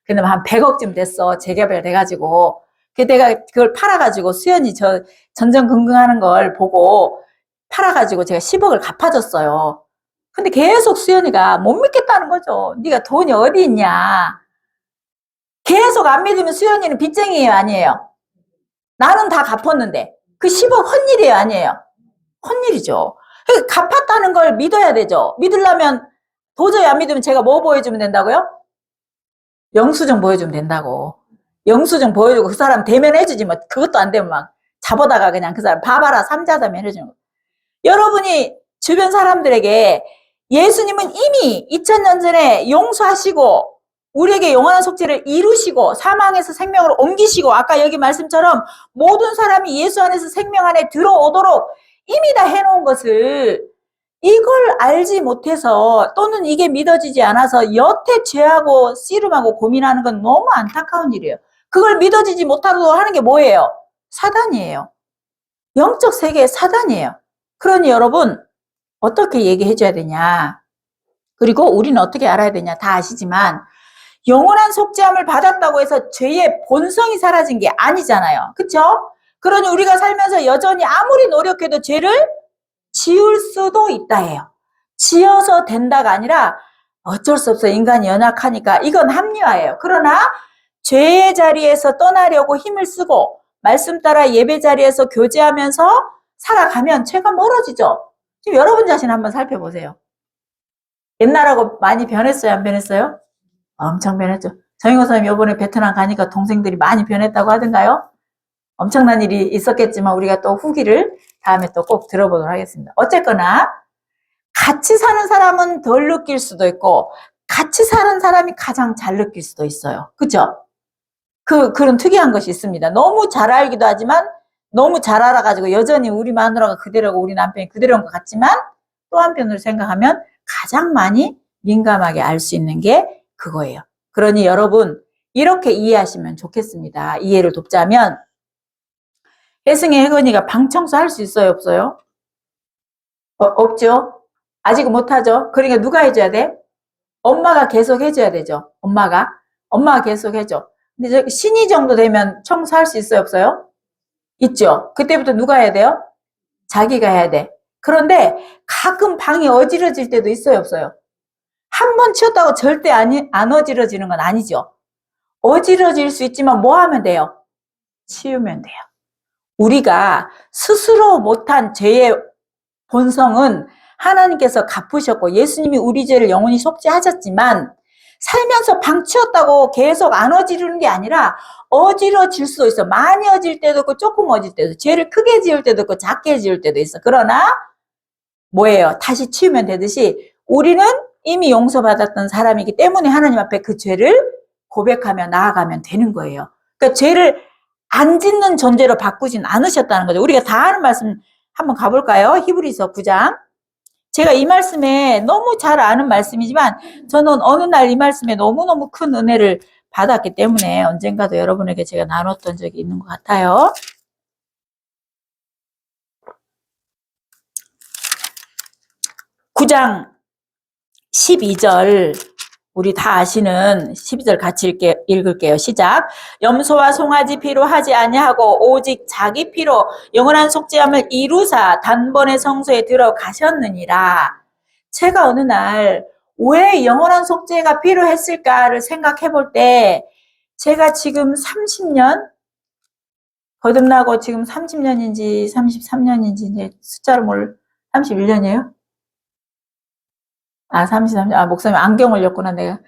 근데 한 100억쯤 됐어. 재개발 돼가지고. 그 내가 그걸 팔아가지고 수연이 저 전전긍긍하는 걸 보고 팔아가지고 제가 10억을 갚아줬어요. 근데 계속 수연이가 못 믿겠다는 거죠. 네가 돈이 어디 있냐. 계속 안 믿으면 수연이는 빚쟁이에요, 아니에요? 나는 다 갚았는데 그 10억 헛일이에요, 아니에요? 헛일이죠. 갚았다는 걸 믿어야 되죠. 믿으려면 도저히 안 믿으면 제가 뭐 보여주면 된다고요? 영수증 보여주면 된다고. 영수증 보여주고 그 사람 대면해주지 뭐 그것도 안 되면 막 잡아다가 그냥 그 사람 봐봐라 삼자다면 해주는 거. 여러분이 주변 사람들에게 예수님은 이미 2000년 전에 용서하시고 우리에게 영원한 속죄를 이루시고 사망에서 생명으로 옮기시고 아까 여기 말씀처럼 모든 사람이 예수 안에서 생명 안에 들어오도록 이미 다 해놓은 것을 이걸 알지 못해서 또는 이게 믿어지지 않아서 여태 죄하고 씨름하고 고민하는 건 너무 안타까운 일이에요. 그걸 믿어지지 못하도록 하는 게 뭐예요? 사단이에요. 영적 세계의 사단이에요. 그러니 여러분 어떻게 얘기해 줘야 되냐. 그리고 우리는 어떻게 알아야 되냐. 다 아시지만 영원한 속죄함을 받았다고 해서 죄의 본성이 사라진 게 아니잖아요. 그렇죠? 그러니 우리가 살면서 여전히 아무리 노력해도 죄를 지울 수도 있다 해요. 지어서 된다가 아니라 어쩔 수 없어. 인간이 연약하니까 이건 합리화예요. 그러나 죄의 자리에서 떠나려고 힘을 쓰고 말씀 따라 예배 자리에서 교제하면서 살아가면 죄가 멀어지죠. 지금 여러분 자신 한번 살펴보세요. 옛날하고 많이 변했어요? 안 변했어요? 엄청 변했죠. 정인호 선생님 이번에 베트남 가니까 동생들이 많이 변했다고 하던가요? 엄청난 일이 있었겠지만 우리가 또 후기를 다음에 또 꼭 들어보도록 하겠습니다. 어쨌거나 같이 사는 사람은 덜 느낄 수도 있고 같이 사는 사람이 가장 잘 느낄 수도 있어요. 그죠? 그런 특이한 것이 있습니다. 너무 잘 알기도 하지만 너무 잘 알아가지고 여전히 우리 마누라가 그대로고 우리 남편이 그대로인 것 같지만 또 한편으로 생각하면 가장 많이 민감하게 알 수 있는 게 그거예요. 그러니 여러분 이렇게 이해하시면 좋겠습니다. 이해를 돕자면 혜승의 혜건이가 방 청소할 수 있어요? 없어요? 없죠? 아직 못하죠? 그러니까 누가 해줘야 돼? 엄마가 계속 해줘야 되죠. 엄마가 계속 해줘. 근데 신이 정도 되면 청소할 수 있어요? 없어요? 있죠. 그때부터 누가 해야 돼요? 자기가 해야 돼. 그런데 가끔 방이 어지러질 때도 있어요? 없어요? 한 번 치웠다고 절대 안 어지러지는 건 아니죠. 어지러질 수 있지만 뭐 하면 돼요? 치우면 돼요. 우리가 스스로 못한 죄의 본성은 하나님께서 갚으셨고 예수님이 우리 죄를 영원히 속죄하셨지만 살면서 방 치웠다고 계속 안 어지르는 게 아니라 어지러질 수도 있어. 많이 어질 때도 있고 조금 어질 때도 있고 죄를 크게 지을 때도 있고 작게 지을 때도 있어. 그러나 뭐예요? 다시 치우면 되듯이 우리는 이미 용서받았던 사람이기 때문에 하나님 앞에 그 죄를 고백하며 나아가면 되는 거예요. 그러니까 죄를 안 짓는 존재로 바꾸진 않으셨다는 거죠. 우리가 다 아는 말씀 한번 가볼까요? 히브리서 9장. 제가 이 말씀에 너무 잘 아는 말씀이지만 저는 어느 날 이 말씀에 너무너무 큰 은혜를 받았기 때문에 언젠가도 여러분에게 제가 나눴던 적이 있는 것 같아요. 9장 12절 우리 다 아시는 12절 같이 읽을게요. 시작. 염소와 송아지 피로 하지 아니하고 오직 자기 피로 영원한 속죄함을 이루사 단번에 성소에 들어가셨느니라. 제가 어느 날 왜 영원한 속죄가 필요했을까를 생각해 볼 때 제가 지금 30년 거듭나고 지금 30년인지 33년인지 이제 숫자를 31년이에요? 33년. 목사님 안경 올렸구나, 내가.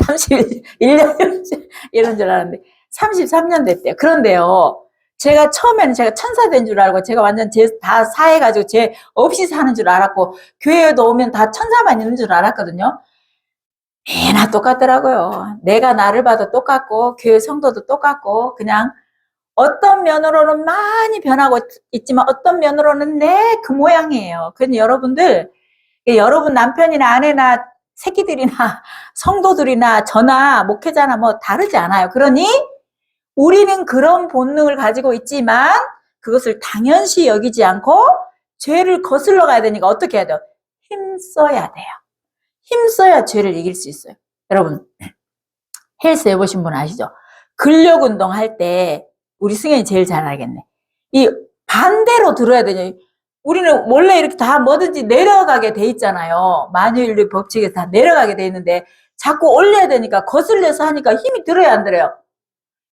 31년 이런 줄 알았는데 33년 됐대요. 그런데요, 제가 처음에는 제가 천사 된 줄 알고 제가 완전 다 사해가지고 제 없이 사는 줄 알았고 교회에도 오면 다 천사만 있는 줄 알았거든요. 애나 똑같더라고요. 내가 나를 봐도 똑같고 교회 성도도 똑같고 그냥 어떤 면으로는 많이 변하고 있지만 어떤 면으로는 내 그 모양이에요. 그래서 여러분들, 여러분 남편이나 아내나 새끼들이나 성도들이나 저나 목회자나 뭐 다르지 않아요. 그러니 우리는 그런 본능을 가지고 있지만 그것을 당연시 여기지 않고 죄를 거슬러 가야 되니까 어떻게 해야 돼요? 힘써야 돼요. 힘써야 죄를 이길 수 있어요. 여러분, 헬스 해보신 분 아시죠? 근력 운동 할 때 우리 승현이 제일 잘 알겠네. 이 반대로 들어야 되냐. 우리는 원래 이렇게 다 뭐든지 내려가게 돼 있잖아요. 만유인류 법칙에서 다 내려가게 돼 있는데 자꾸 올려야 되니까 거슬려서 하니까 힘이 들어야 안 들어요?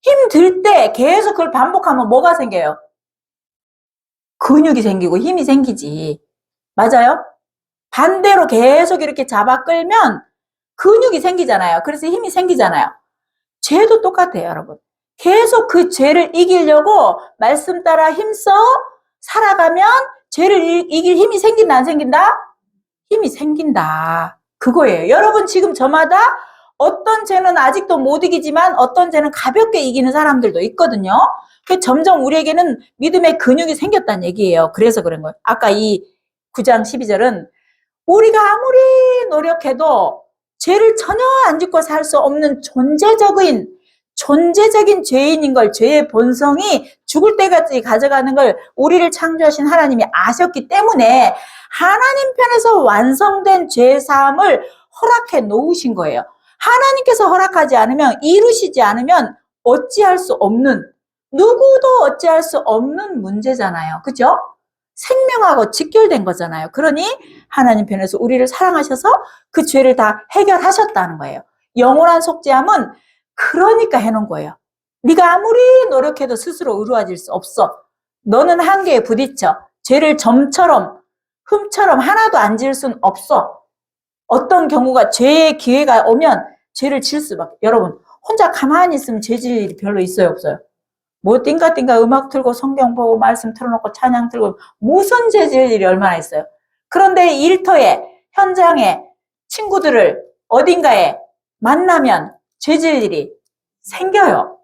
힘 들 때 계속 그걸 반복하면 뭐가 생겨요? 근육이 생기고 힘이 생기지. 맞아요? 반대로 계속 이렇게 잡아 끌면 근육이 생기잖아요. 그래서 힘이 생기잖아요. 죄도 똑같아요, 여러분. 계속 그 죄를 이기려고 말씀 따라 힘써 살아가면 죄를 이길 힘이 생긴다, 안 생긴다? 힘이 생긴다. 그거예요. 여러분 지금 저마다 어떤 죄는 아직도 못 이기지만 어떤 죄는 가볍게 이기는 사람들도 있거든요. 점점 우리에게는 믿음의 근육이 생겼다는 얘기예요. 그래서 그런 거예요. 아까 이 9장 12절은 우리가 아무리 노력해도 죄를 전혀 안 짓고 살 수 없는 존재적인 죄인인 걸, 죄의 본성이 죽을 때까지 가져가는 걸 우리를 창조하신 하나님이 아셨기 때문에 하나님 편에서 완성된 죄사함을 허락해 놓으신 거예요. 하나님께서 허락하지 않으면, 이루시지 않으면 어찌할 수 없는, 누구도 어찌할 수 없는 문제잖아요. 그죠? 생명하고 직결된 거잖아요. 그러니 하나님 편에서 우리를 사랑하셔서 그 죄를 다 해결하셨다는 거예요. 영원한 속죄함은 그러니까 해놓은 거예요. 네가 아무리 노력해도 스스로 의로워질 수 없어. 너는 한계에 부딪혀. 죄를 점처럼 흠처럼 하나도 안 지을 순 없어. 어떤 경우가 죄의 기회가 오면 죄를 지을 수밖에. 여러분 혼자 가만히 있으면 죄 지을 일이 별로 있어요, 없어요? 뭐 띵가띵가 음악 틀고 성경 보고 말씀 틀어놓고 찬양 틀고 무슨 죄 지을 일이 얼마나 있어요? 그런데 일터에, 현장에, 친구들을 어딘가에 만나면 죄 지을 일이 생겨요.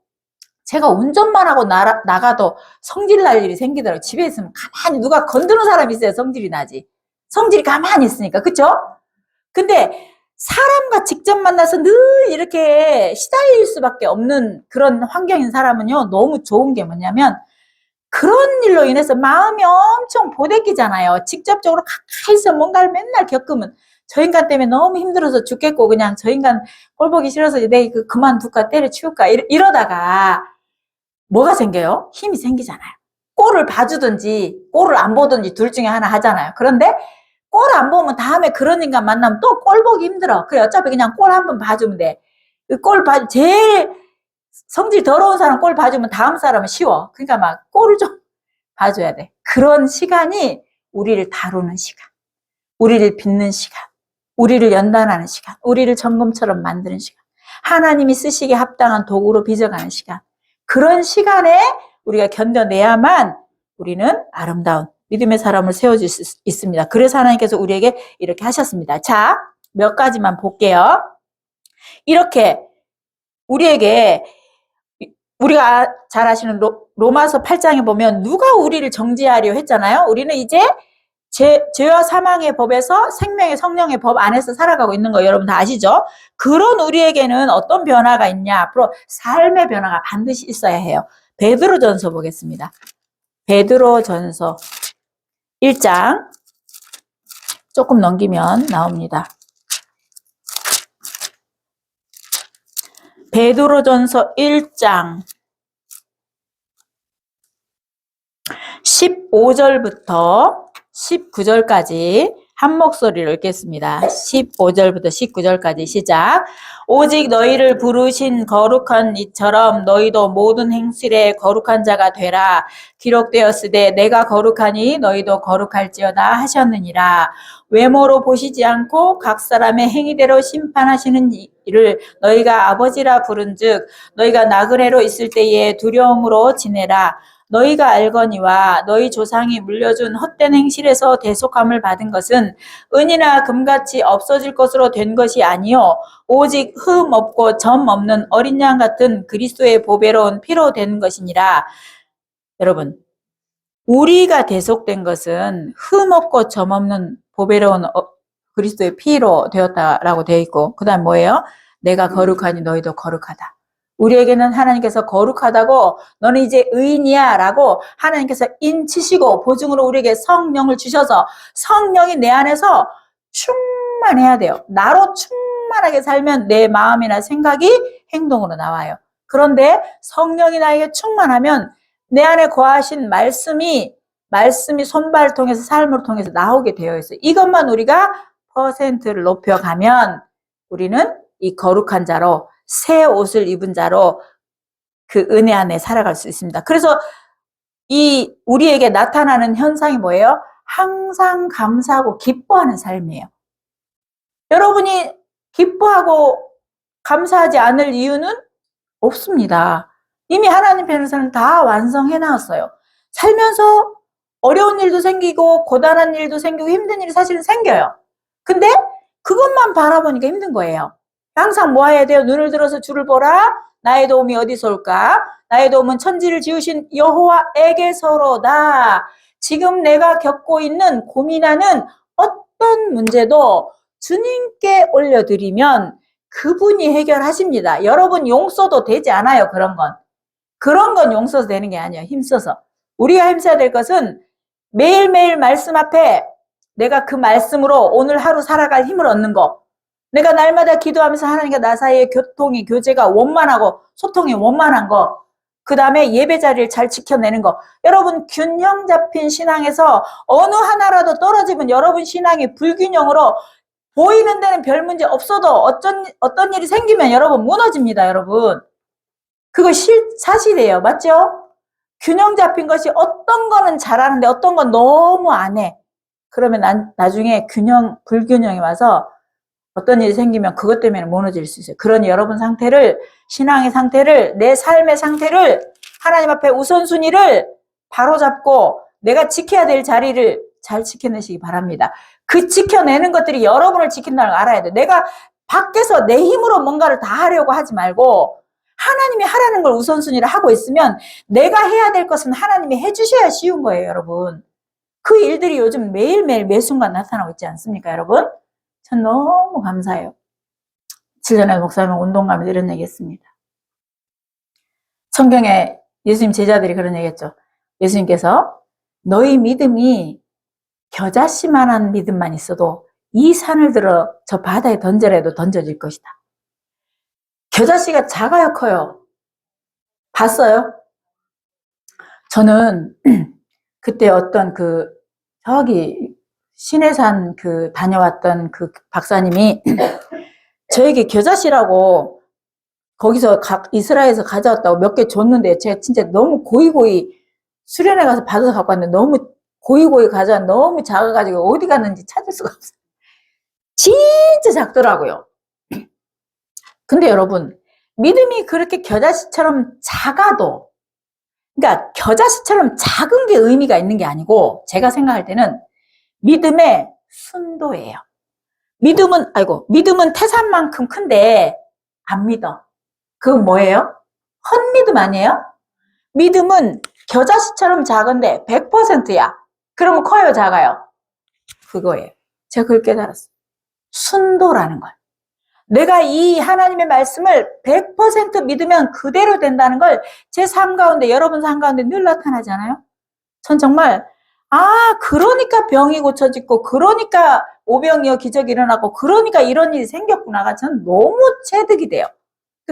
제가 운전만 하고 나가도 성질 날 일이 생기더라고요. 집에 있으면 가만히 누가 건드는 사람이 있어야 성질이 나지. 성질이 가만히 있으니까. 그쵸? 근데 사람과 직접 만나서 늘 이렇게 시달릴 수밖에 없는 그런 환경인 사람은요, 너무 좋은 게 뭐냐면 그런 일로 인해서 마음이 엄청 보대끼잖아요. 직접적으로 가까이서 뭔가를 맨날 겪으면 저 인간 때문에 너무 힘들어서 죽겠고 그냥 저 인간 꼴 보기 싫어서 내 그만둘까 때려치울까 이러다가 뭐가 생겨요? 힘이 생기잖아요. 꼴을 봐주든지 꼴을 안 보든지 둘 중에 하나 하잖아요. 그런데 꼴 안 보면 다음에 그런 인간 만나면 또 꼴 보기 힘들어. 그래 어차피 그냥 꼴 한번 봐주면 돼. 제일 성질 더러운 사람 꼴 봐주면 다음 사람은 쉬워. 그러니까 막 꼴을 좀 봐줘야 돼. 그런 시간이 우리를 다루는 시간, 우리를 빚는 시간, 우리를 연단하는 시간, 우리를 점검처럼 만드는 시간, 하나님이 쓰시기에 합당한 도구로 빚어가는 시간. 그런 시간에 우리가 견뎌내야만 우리는 아름다운 믿음의 사람을 세워줄 수 있습니다. 그래서 하나님께서 우리에게 이렇게 하셨습니다. 자, 몇 가지만 볼게요. 이렇게 우리에게 우리가 잘 아시는 로마서 8장에 보면 누가 우리를 정죄하려 했잖아요. 우리는 이제 죄와 사망의 법에서 생명의 성령의 법 안에서 살아가고 있는 거 여러분 다 아시죠? 그런 우리에게는 어떤 변화가 있냐? 앞으로 삶의 변화가 반드시 있어야 해요. 베드로전서 보겠습니다. 베드로전서 1장 조금 넘기면 나옵니다. 베드로전서 1장 15절부터 19절까지 한 목소리로 읽겠습니다. 15절부터 19절까지 시작. 오직 너희를 부르신 거룩한 이처럼 너희도 모든 행실에 거룩한 자가 되라. 기록되었으되 내가 거룩하니 너희도 거룩할지어다 하셨느니라. 외모로 보시지 않고 각 사람의 행위대로 심판하시는 이를 너희가 아버지라 부른즉 너희가 나그네로 있을 때에 두려움으로 지내라. 너희가 알거니와 너희 조상이 물려준 헛된 행실에서 대속함을 받은 것은 은이나 금같이 없어질 것으로 된 것이 아니요 오직 흠 없고 점 없는 어린 양 같은 그리스도의 보배로운 피로 된 것이니라. 여러분, 우리가 대속된 것은 흠 없고 점 없는 보배로운 그리스도의 피로 되었다라고 되어 있고, 그 다음 뭐예요? 내가 거룩하니 너희도 거룩하다. 우리에게는 하나님께서 거룩하다고 너는 이제 의인이야 라고 하나님께서 인치시고 보증으로 우리에게 성령을 주셔서 성령이 내 안에서 충만해야 돼요. 나로 충만하게 살면 내 마음이나 생각이 행동으로 나와요. 그런데 성령이 나에게 충만하면 내 안에 거하신 말씀이 손발을 통해서 삶을 통해서 나오게 되어 있어요. 이것만 우리가 퍼센트를 높여가면 우리는 이 거룩한 자로 새 옷을 입은 자로 그 은혜 안에 살아갈 수 있습니다. 그래서 이 우리에게 나타나는 현상이 뭐예요? 항상 감사하고 기뻐하는 삶이에요. 여러분이 기뻐하고 감사하지 않을 이유는 없습니다. 이미 하나님 편에서는 다 완성해 놨어요. 살면서 어려운 일도 생기고 고단한 일도 생기고 힘든 일이 사실은 생겨요. 근데 그것만 바라보니까 힘든 거예요. 항상 뭐 해야 돼요? 눈을 들어서 주를 보라. 나의 도움이 어디서 올까? 나의 도움은 천지를 지으신 여호와에게서로다. 지금 내가 겪고 있는 고민하는 어떤 문제도 주님께 올려드리면 그분이 해결하십니다. 여러분 용서도 되지 않아요. 그런 건 용서도 되는 게 아니에요. 힘써서. 우리가 힘써야 될 것은 매일매일 말씀 앞에 내가 그 말씀으로 오늘 하루 살아갈 힘을 얻는 거. 내가 날마다 기도하면서 하나님과 나 사이의 교제가 원만하고 소통이 원만한 거. 그 다음에 예배 자리를 잘 지켜내는 거. 여러분 균형 잡힌 신앙에서 어느 하나라도 떨어지면 여러분 신앙이 불균형으로 보이는 데는 별 문제 없어도 어떤 일이 생기면 여러분 무너집니다. 여러분. 그거 사실이에요. 맞죠? 균형 잡힌 것이 어떤 거는 잘하는데 어떤 건 너무 안 해. 그러면 나중에 불균형이 와서 어떤 일이 생기면 그것 때문에 무너질 수 있어요. 그러니 여러분 신앙의 상태를, 내 삶의 상태를 하나님 앞에 우선순위를 바로잡고 내가 지켜야 될 자리를 잘 지켜내시기 바랍니다. 그 지켜내는 것들이 여러분을 지킨다는 걸 알아야 돼요. 내가 밖에서 내 힘으로 뭔가를 다 하려고 하지 말고 하나님이 하라는 걸 우선순위를 하고 있으면 내가 해야 될 것은 하나님이 해주셔야 쉬운 거예요, 여러분. 그 일들이 요즘 매일매일 매순간 나타나고 있지 않습니까, 여러분? 전 너무 감사해요. 7년에 목사님 운동 가면서 이런 얘기 했습니다. 성경에 예수님 제자들이 그런 얘기 했죠. 예수님께서 너희 믿음이 겨자씨만한 믿음만 있어도 이 산을 들어 저 바다에 던져라 해도 던져질 것이다. 겨자씨가 작아요, 커요? 봤어요? 저는 그때 어떤 저기 신해산 다녀왔던 그 박사님이 저에게 겨자씨라고 거기서 이스라엘에서 가져왔다고 몇 개 줬는데 제가 진짜 너무 고이고이 수련회 가서 받아서 갖고 왔는데 너무 고이고이 가져왔는데 너무 작아가지고 어디 갔는지 찾을 수가 없어요. 진짜 작더라고요. 근데 여러분 믿음이 그렇게 겨자씨처럼 작아도 그러니까 겨자씨처럼 작은 게 의미가 있는 게 아니고 제가 생각할 때는 믿음의 순도예요. 믿음은 태산만큼 큰데 안 믿어. 그건 뭐예요? 헛믿음 아니에요? 믿음은 겨자씨처럼 작은데 100%야. 그러면 커요, 작아요? 그거예요. 제가 그걸 깨달았어요. 순도라는 걸. 내가 이 하나님의 말씀을 100% 믿으면 그대로 된다는 걸 제 삶 가운데, 여러분 삶 가운데 늘 나타나지 않아요? 전 정말 그러니까 병이 고쳐지고 그러니까 오병이어 기적이 일어나고 그러니까 이런 일이 생겼구나가 전 너무 체득이 돼요.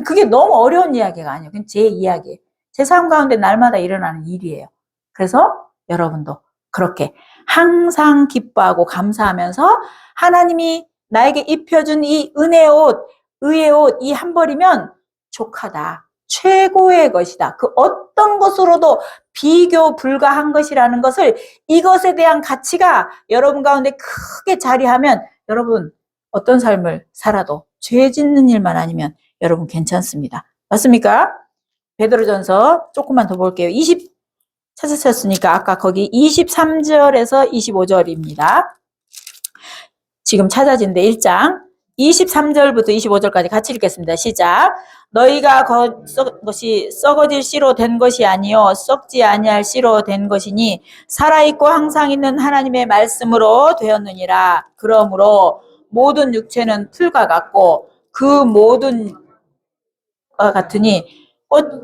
그게 너무 어려운 이야기가 아니에요. 그냥 제 이야기예요. 제 삶 가운데 날마다 일어나는 일이에요. 그래서 여러분도 그렇게 항상 기뻐하고 감사하면서 하나님이 나에게 입혀준 이 은혜의 옷, 의의 옷, 이 한 벌이면 족하다. 최고의 것이다. 그 어떤 것으로도 비교 불가한 것이라는 것을, 이것에 대한 가치가 여러분 가운데 크게 자리하면 여러분 어떤 삶을 살아도 죄 짓는 일만 아니면 여러분 괜찮습니다. 맞습니까? 베드로전서 조금만 더 볼게요. 20 찾으셨으니까 아까 거기 23절에서 25절입니다. 지금 찾아진데 1장 23절부터 25절까지 같이 읽겠습니다. 시작. 너희가 것이 썩어질 씨로 된 것이 아니요 썩지 아니할 씨로 된 것이니 살아있고 항상 있는 하나님의 말씀으로 되었느니라. 그러므로 모든 육체는 풀과 같고 그 모든 같으니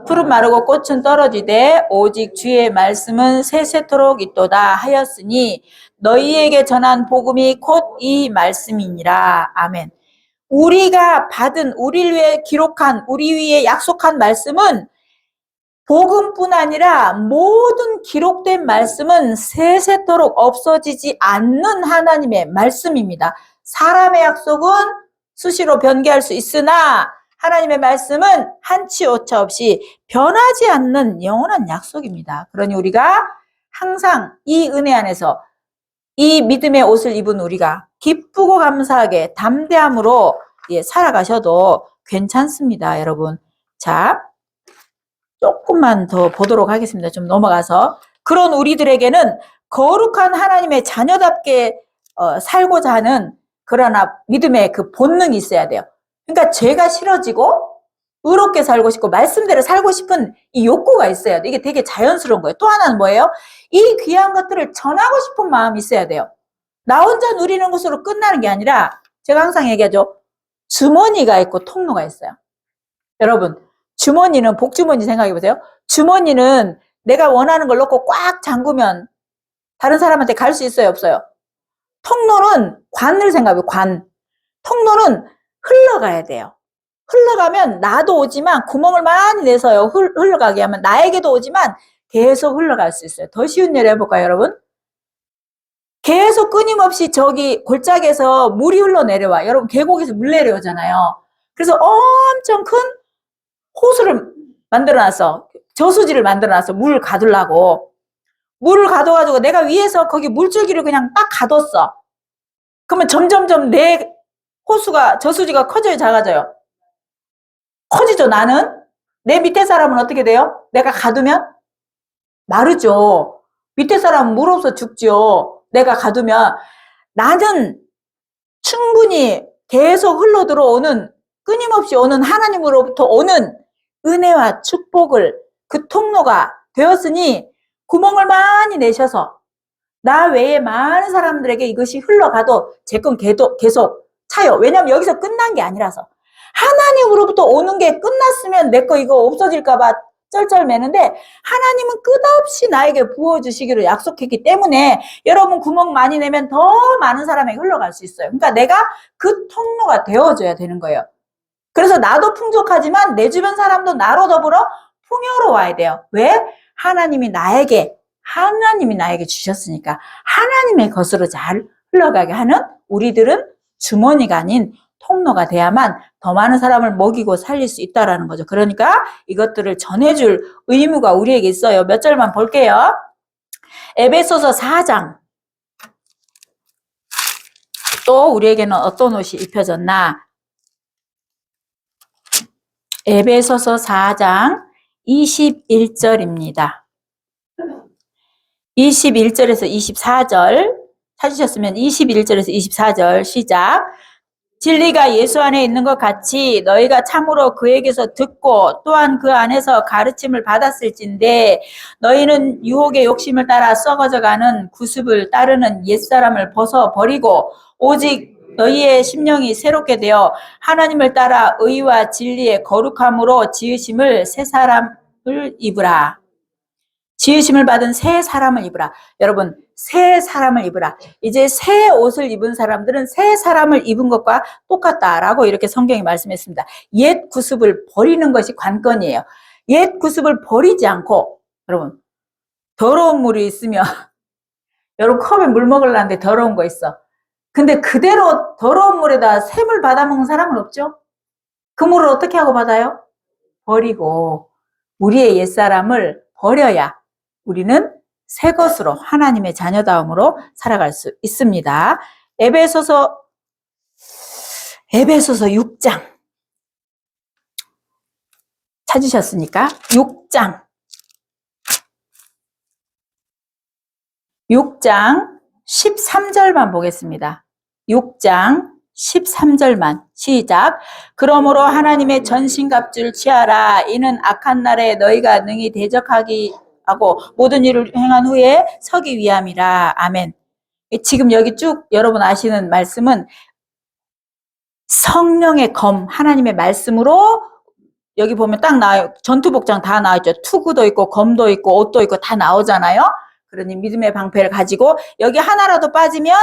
풀은 마르고 꽃은 떨어지되 오직 주의 말씀은 세세토록 있도다 하였으니 너희에게 전한 복음이 곧 이 말씀이니라. 아멘. 우리가 받은, 우리를 위해 기록한, 우리 위에 약속한 말씀은 복음뿐 아니라 모든 기록된 말씀은 세세토록 없어지지 않는 하나님의 말씀입니다. 사람의 약속은 수시로 변개할 수 있으나 하나님의 말씀은 한치 오차 없이 변하지 않는 영원한 약속입니다. 그러니 우리가 항상 이 은혜 안에서 이 믿음의 옷을 입은 우리가 기쁘고 감사하게 담대함으로 살아가셔도 괜찮습니다, 여러분. 자, 조금만 더 보도록 하겠습니다. 좀 넘어가서. 그런 우리들에게는 거룩한 하나님의 자녀답게 살고자 하는 그러나 믿음의 그 본능이 있어야 돼요. 그러니까 죄가 싫어지고 의롭게 살고 싶고 말씀대로 살고 싶은 이 욕구가 있어야 돼. 이게 되게 자연스러운 거예요. 또 하나는 뭐예요? 이 귀한 것들을 전하고 싶은 마음이 있어야 돼요. 나 혼자 누리는 것으로 끝나는 게 아니라 제가 항상 얘기하죠. 주머니가 있고 통로가 있어요. 여러분, 주머니는 복주머니 생각해 보세요. 주머니는 내가 원하는 걸 넣고 꽉 잠그면 다른 사람한테 갈 수 있어요, 없어요? 통로는 관을 생각해요. 관. 통로는 흘러가야 돼요. 흘러가면 나도 오지만 구멍을 많이 내서요. 흘러가게 하면 나에게도 오지만 계속 흘러갈 수 있어요. 더 쉬운 예를 해볼까요, 여러분? 계속 끊임없이 저기 골짜기에서 물이 흘러내려와. 여러분 계곡에서 물 내려오잖아요. 그래서 엄청 큰 호수를 만들어놨어. 저수지를 만들어놨어. 물을 가두려고. 물을 가둬가지고 내가 위에서 거기 물줄기를 그냥 딱 가뒀어. 그러면 점점점 내 호수가, 저수지가 커져요, 작아져요? 커지죠. 나는 내 밑에 사람은 어떻게 돼요? 내가 가두면 마르죠. 밑에 사람은 물 없어 죽죠. 내가 가두면. 나는 충분히 계속 흘러 들어오는, 끊임없이 오는 하나님으로부터 오는 은혜와 축복을 그 통로가 되었으니 구멍을 많이 내셔서 나 외에 많은 사람들에게 이것이 흘러가도 제 건 계속 차요. 왜냐하면 여기서 끝난 게 아니라서. 하나님으로부터 오는 게 끝났으면 내 거 이거 없어질까봐 쩔쩔매는데 하나님은 끝없이 나에게 부어주시기로 약속했기 때문에 여러분 구멍 많이 내면 더 많은 사람에게 흘러갈 수 있어요. 그러니까 내가 그 통로가 되어줘야 되는 거예요. 그래서 나도 풍족하지만 내 주변 사람도 나로 더불어 풍요로워야 돼요. 왜? 하나님이 나에게 주셨으니까 하나님의 것으로 잘 흘러가게 하는 우리들은 주머니가 아닌 통로가 돼야만 더 많은 사람을 먹이고 살릴 수 있다는 거죠. 그러니까 이것들을 전해줄 의무가 우리에게 있어요. 몇 절만 볼게요. 에베소서 4장. 또 우리에게는 어떤 옷이 입혀졌나? 에베소서 4장 21절입니다. 21절에서 24절 찾으셨으면 21절에서 24절 시작. 진리가 예수 안에 있는 것 같이 너희가 참으로 그에게서 듣고 또한 그 안에서 가르침을 받았을진데 너희는 유혹의 욕심을 따라 썩어져가는 구습을 따르는 옛사람을 벗어버리고 오직 너희의 심령이 새롭게 되어 하나님을 따라 의와 진리의 거룩함으로 지으심을 새 사람을 입으라. 지으심을 받은 새 사람을 입으라. 여러분, 새 사람을 입으라. 이제 새 옷을 입은 사람들은 새 사람을 입은 것과 똑같다라고 이렇게 성경이 말씀했습니다. 옛 구습을 버리는 것이 관건이에요. 옛 구습을 버리지 않고, 여러분, 더러운 물이 있으면 여러분 컵에 물 먹으려는데 더러운 거 있어. 근데 그대로 더러운 물에다 샘을 받아먹는 사람은 없죠? 그 물을 어떻게 하고 받아요? 버리고 우리의 옛사람을 버려야 우리는 새 것으로 하나님의 자녀다움으로 살아갈 수 있습니다. 에베소서 6장 찾으셨습니까? 6장 13절만 보겠습니다. 6장 13절만 시작. 그러므로 하나님의 전신갑주를 취하라. 이는 악한 날에 너희가 능히 대적하기 하고 모든 일을 행한 후에 서기 위함이라. 아멘. 지금 여기 쭉 여러분 아시는 말씀은 성령의 검, 하나님의 말씀으로 여기 보면 딱 나와요. 전투복장 다 나와있죠. 투구도 있고 검도 있고 옷도 있고 다 나오잖아요. 그러니 믿음의 방패를 가지고 여기 하나라도 빠지면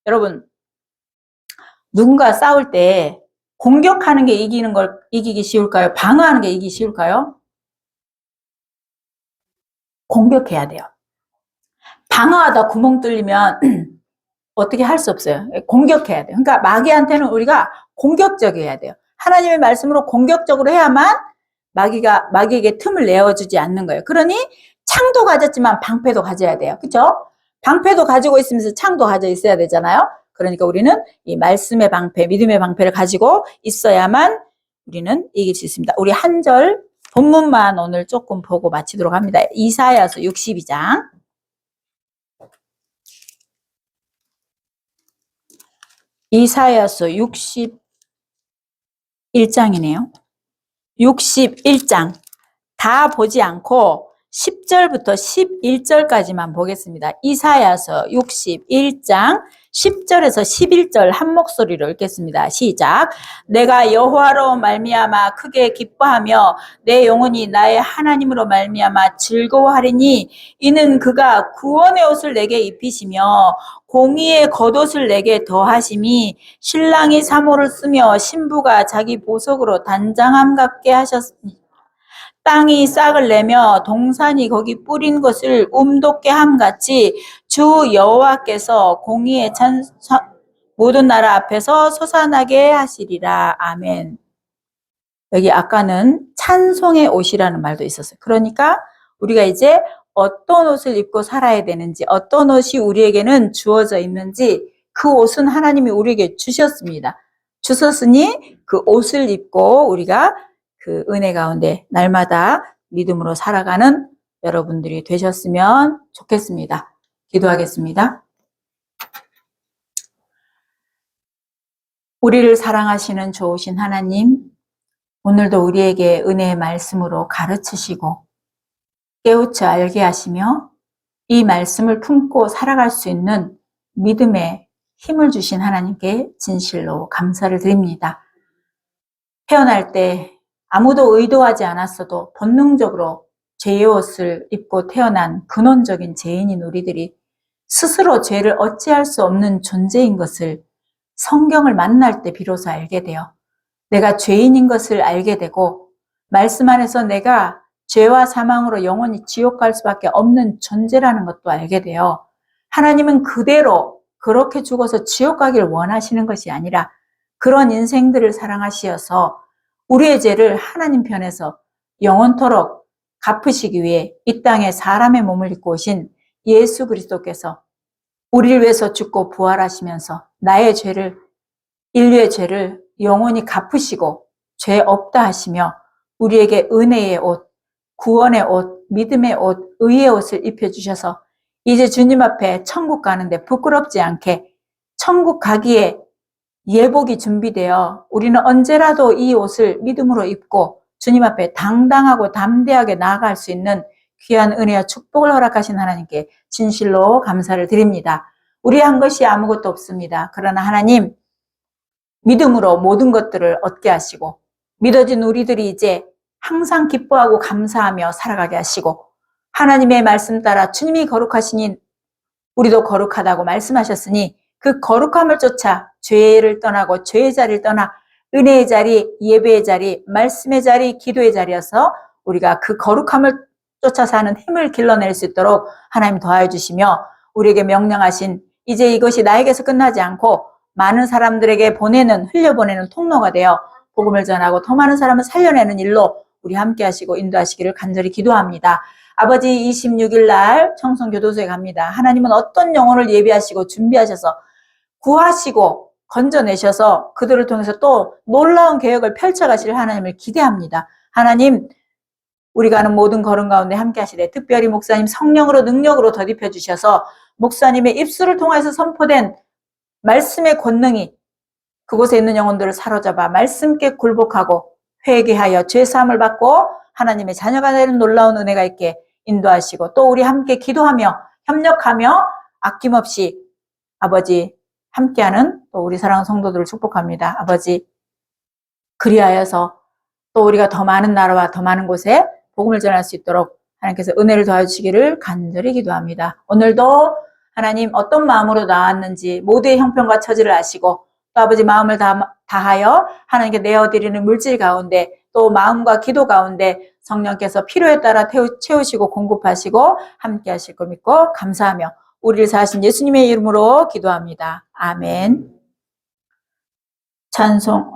여러분 누군가 싸울 때 공격하는 게 이기기 쉬울까요? 방어하는 게 이기기 쉬울까요? 공격해야 돼요. 방어하다 구멍 뚫리면 어떻게 할 수 없어요. 공격해야 돼요. 그러니까 마귀한테는 우리가 공격적이어야 돼요. 하나님의 말씀으로 공격적으로 해야만 마귀에게 틈을 내어주지 않는 거예요. 그러니 창도 가졌지만 방패도 가져야 돼요. 그렇죠? 방패도 가지고 있으면서 창도 가져 있어야 되잖아요. 그러니까 우리는 이 말씀의 방패, 믿음의 방패를 가지고 있어야만 우리는 이길 수 있습니다. 우리 한 절 본문만 오늘 조금 보고 마치도록 합니다. 이사야서 62장. 이사야서 61장이네요. 61장 다 보지 않고 10절부터 11절까지만 보겠습니다. 이사야서 61장 10절에서 11절 한 목소리로 읽겠습니다. 시작. 내가 여호와로 말미암아 크게 기뻐하며 내 영혼이 나의 하나님으로 말미암아 즐거워하리니 이는 그가 구원의 옷을 내게 입히시며 공의의 겉옷을 내게 더하심이 신랑이 사모를 쓰며 신부가 자기 보석으로 단장함 같게 하셨으니 땅이 싹을 내며 동산이 거기 뿌린 것을 움돋게 함같이 주 여호와께서 공의의 모든 나라 앞에서 솟아나게 하시리라. 아멘. 여기 아까는 찬송의 옷이라는 말도 있었어요. 그러니까 우리가 이제 어떤 옷을 입고 살아야 되는지, 어떤 옷이 우리에게는 주어져 있는지 그 옷은 하나님이 우리에게 주셨습니다. 주셨으니 그 옷을 입고 우리가 그 은혜 가운데 날마다 믿음으로 살아가는 여러분들이 되셨으면 좋겠습니다. 기도하겠습니다. 우리를 사랑하시는 좋으신 하나님, 오늘도 우리에게 은혜의 말씀으로 가르치시고 깨우쳐 알게 하시며 이 말씀을 품고 살아갈 수 있는 믿음의 힘을 주신 하나님께 진실로 감사를 드립니다. 태어날 때 아무도 의도하지 않았어도 본능적으로 죄의 옷을 입고 태어난 근원적인 죄인인 우리들이 스스로 죄를 어찌할 수 없는 존재인 것을 성경을 만날 때 비로소 알게 되어 내가 죄인인 것을 알게 되고 말씀 안에서 내가 죄와 사망으로 영원히 지옥 갈 수밖에 없는 존재라는 것도 알게 되어 하나님은 그대로 그렇게 죽어서 지옥 가기를 원하시는 것이 아니라 그런 인생들을 사랑하시어서 우리의 죄를 하나님 편에서 영원토록 갚으시기 위해 이 땅에 사람의 몸을 입고 오신 예수 그리스도께서 우리를 위해서 죽고 부활하시면서 나의 죄를, 인류의 죄를 영원히 갚으시고 죄 없다 하시며 우리에게 은혜의 옷, 구원의 옷, 믿음의 옷, 의의 옷을 입혀주셔서 이제 주님 앞에 천국 가는데 부끄럽지 않게 천국 가기에 예복이 준비되어 우리는 언제라도 이 옷을 믿음으로 입고 주님 앞에 당당하고 담대하게 나아갈 수 있는 귀한 은혜와 축복을 허락하신 하나님께 진실로 감사를 드립니다. 우리 한 것이 아무것도 없습니다. 그러나 하나님, 믿음으로 모든 것들을 얻게 하시고 믿어진 우리들이 이제 항상 기뻐하고 감사하며 살아가게 하시고 하나님의 말씀 따라 주님이 거룩하시니 우리도 거룩하다고 말씀하셨으니 그 거룩함을 쫓아 죄를 떠나고 죄의 자리를 떠나 은혜의 자리, 예배의 자리, 말씀의 자리, 기도의 자리여서 우리가 그 거룩함을 쫓아 사는 힘을 길러낼 수 있도록 하나님 도와주시며 우리에게 명령하신 이제 이것이 나에게서 끝나지 않고 많은 사람들에게 흘려보내는 통로가 되어 복음을 전하고 더 많은 사람을 살려내는 일로 우리 함께 하시고 인도하시기를 간절히 기도합니다. 아버지 26일 날 청송교도소에 갑니다. 하나님은 어떤 영혼을 예비하시고 준비하셔서 구하시고 건져내셔서 그들을 통해서 또 놀라운 계획을 펼쳐가실 하나님을 기대합니다. 하나님, 우리가 하는 모든 걸음 가운데 함께 하시되 특별히 목사님 성령으로 능력으로 덧입혀 주셔서 목사님의 입술을 통해서 선포된 말씀의 권능이 그곳에 있는 영혼들을 사로잡아 말씀께 굴복하고 회개하여 죄사함을 받고 하나님의 자녀가 되는 놀라운 은혜가 있게 인도하시고 또 우리 함께 기도하며 협력하며 아낌없이 아버지 함께하는 또 우리 사랑하는 성도들을 축복합니다. 아버지 그리하여서 또 우리가 더 많은 나라와 더 많은 곳에 복음을 전할 수 있도록 하나님께서 은혜를 도와주시기를 간절히 기도합니다. 오늘도 하나님 어떤 마음으로 나왔는지 모두의 형편과 처지를 아시고 또 아버지 마음을 다하여 하나님께 내어드리는 물질 가운데 또 마음과 기도 가운데 성령께서 필요에 따라 채우시고 공급하시고 함께 하실 거 믿고 감사하며 우리를 사하신 예수님의 이름으로 기도합니다. 아멘. 찬송.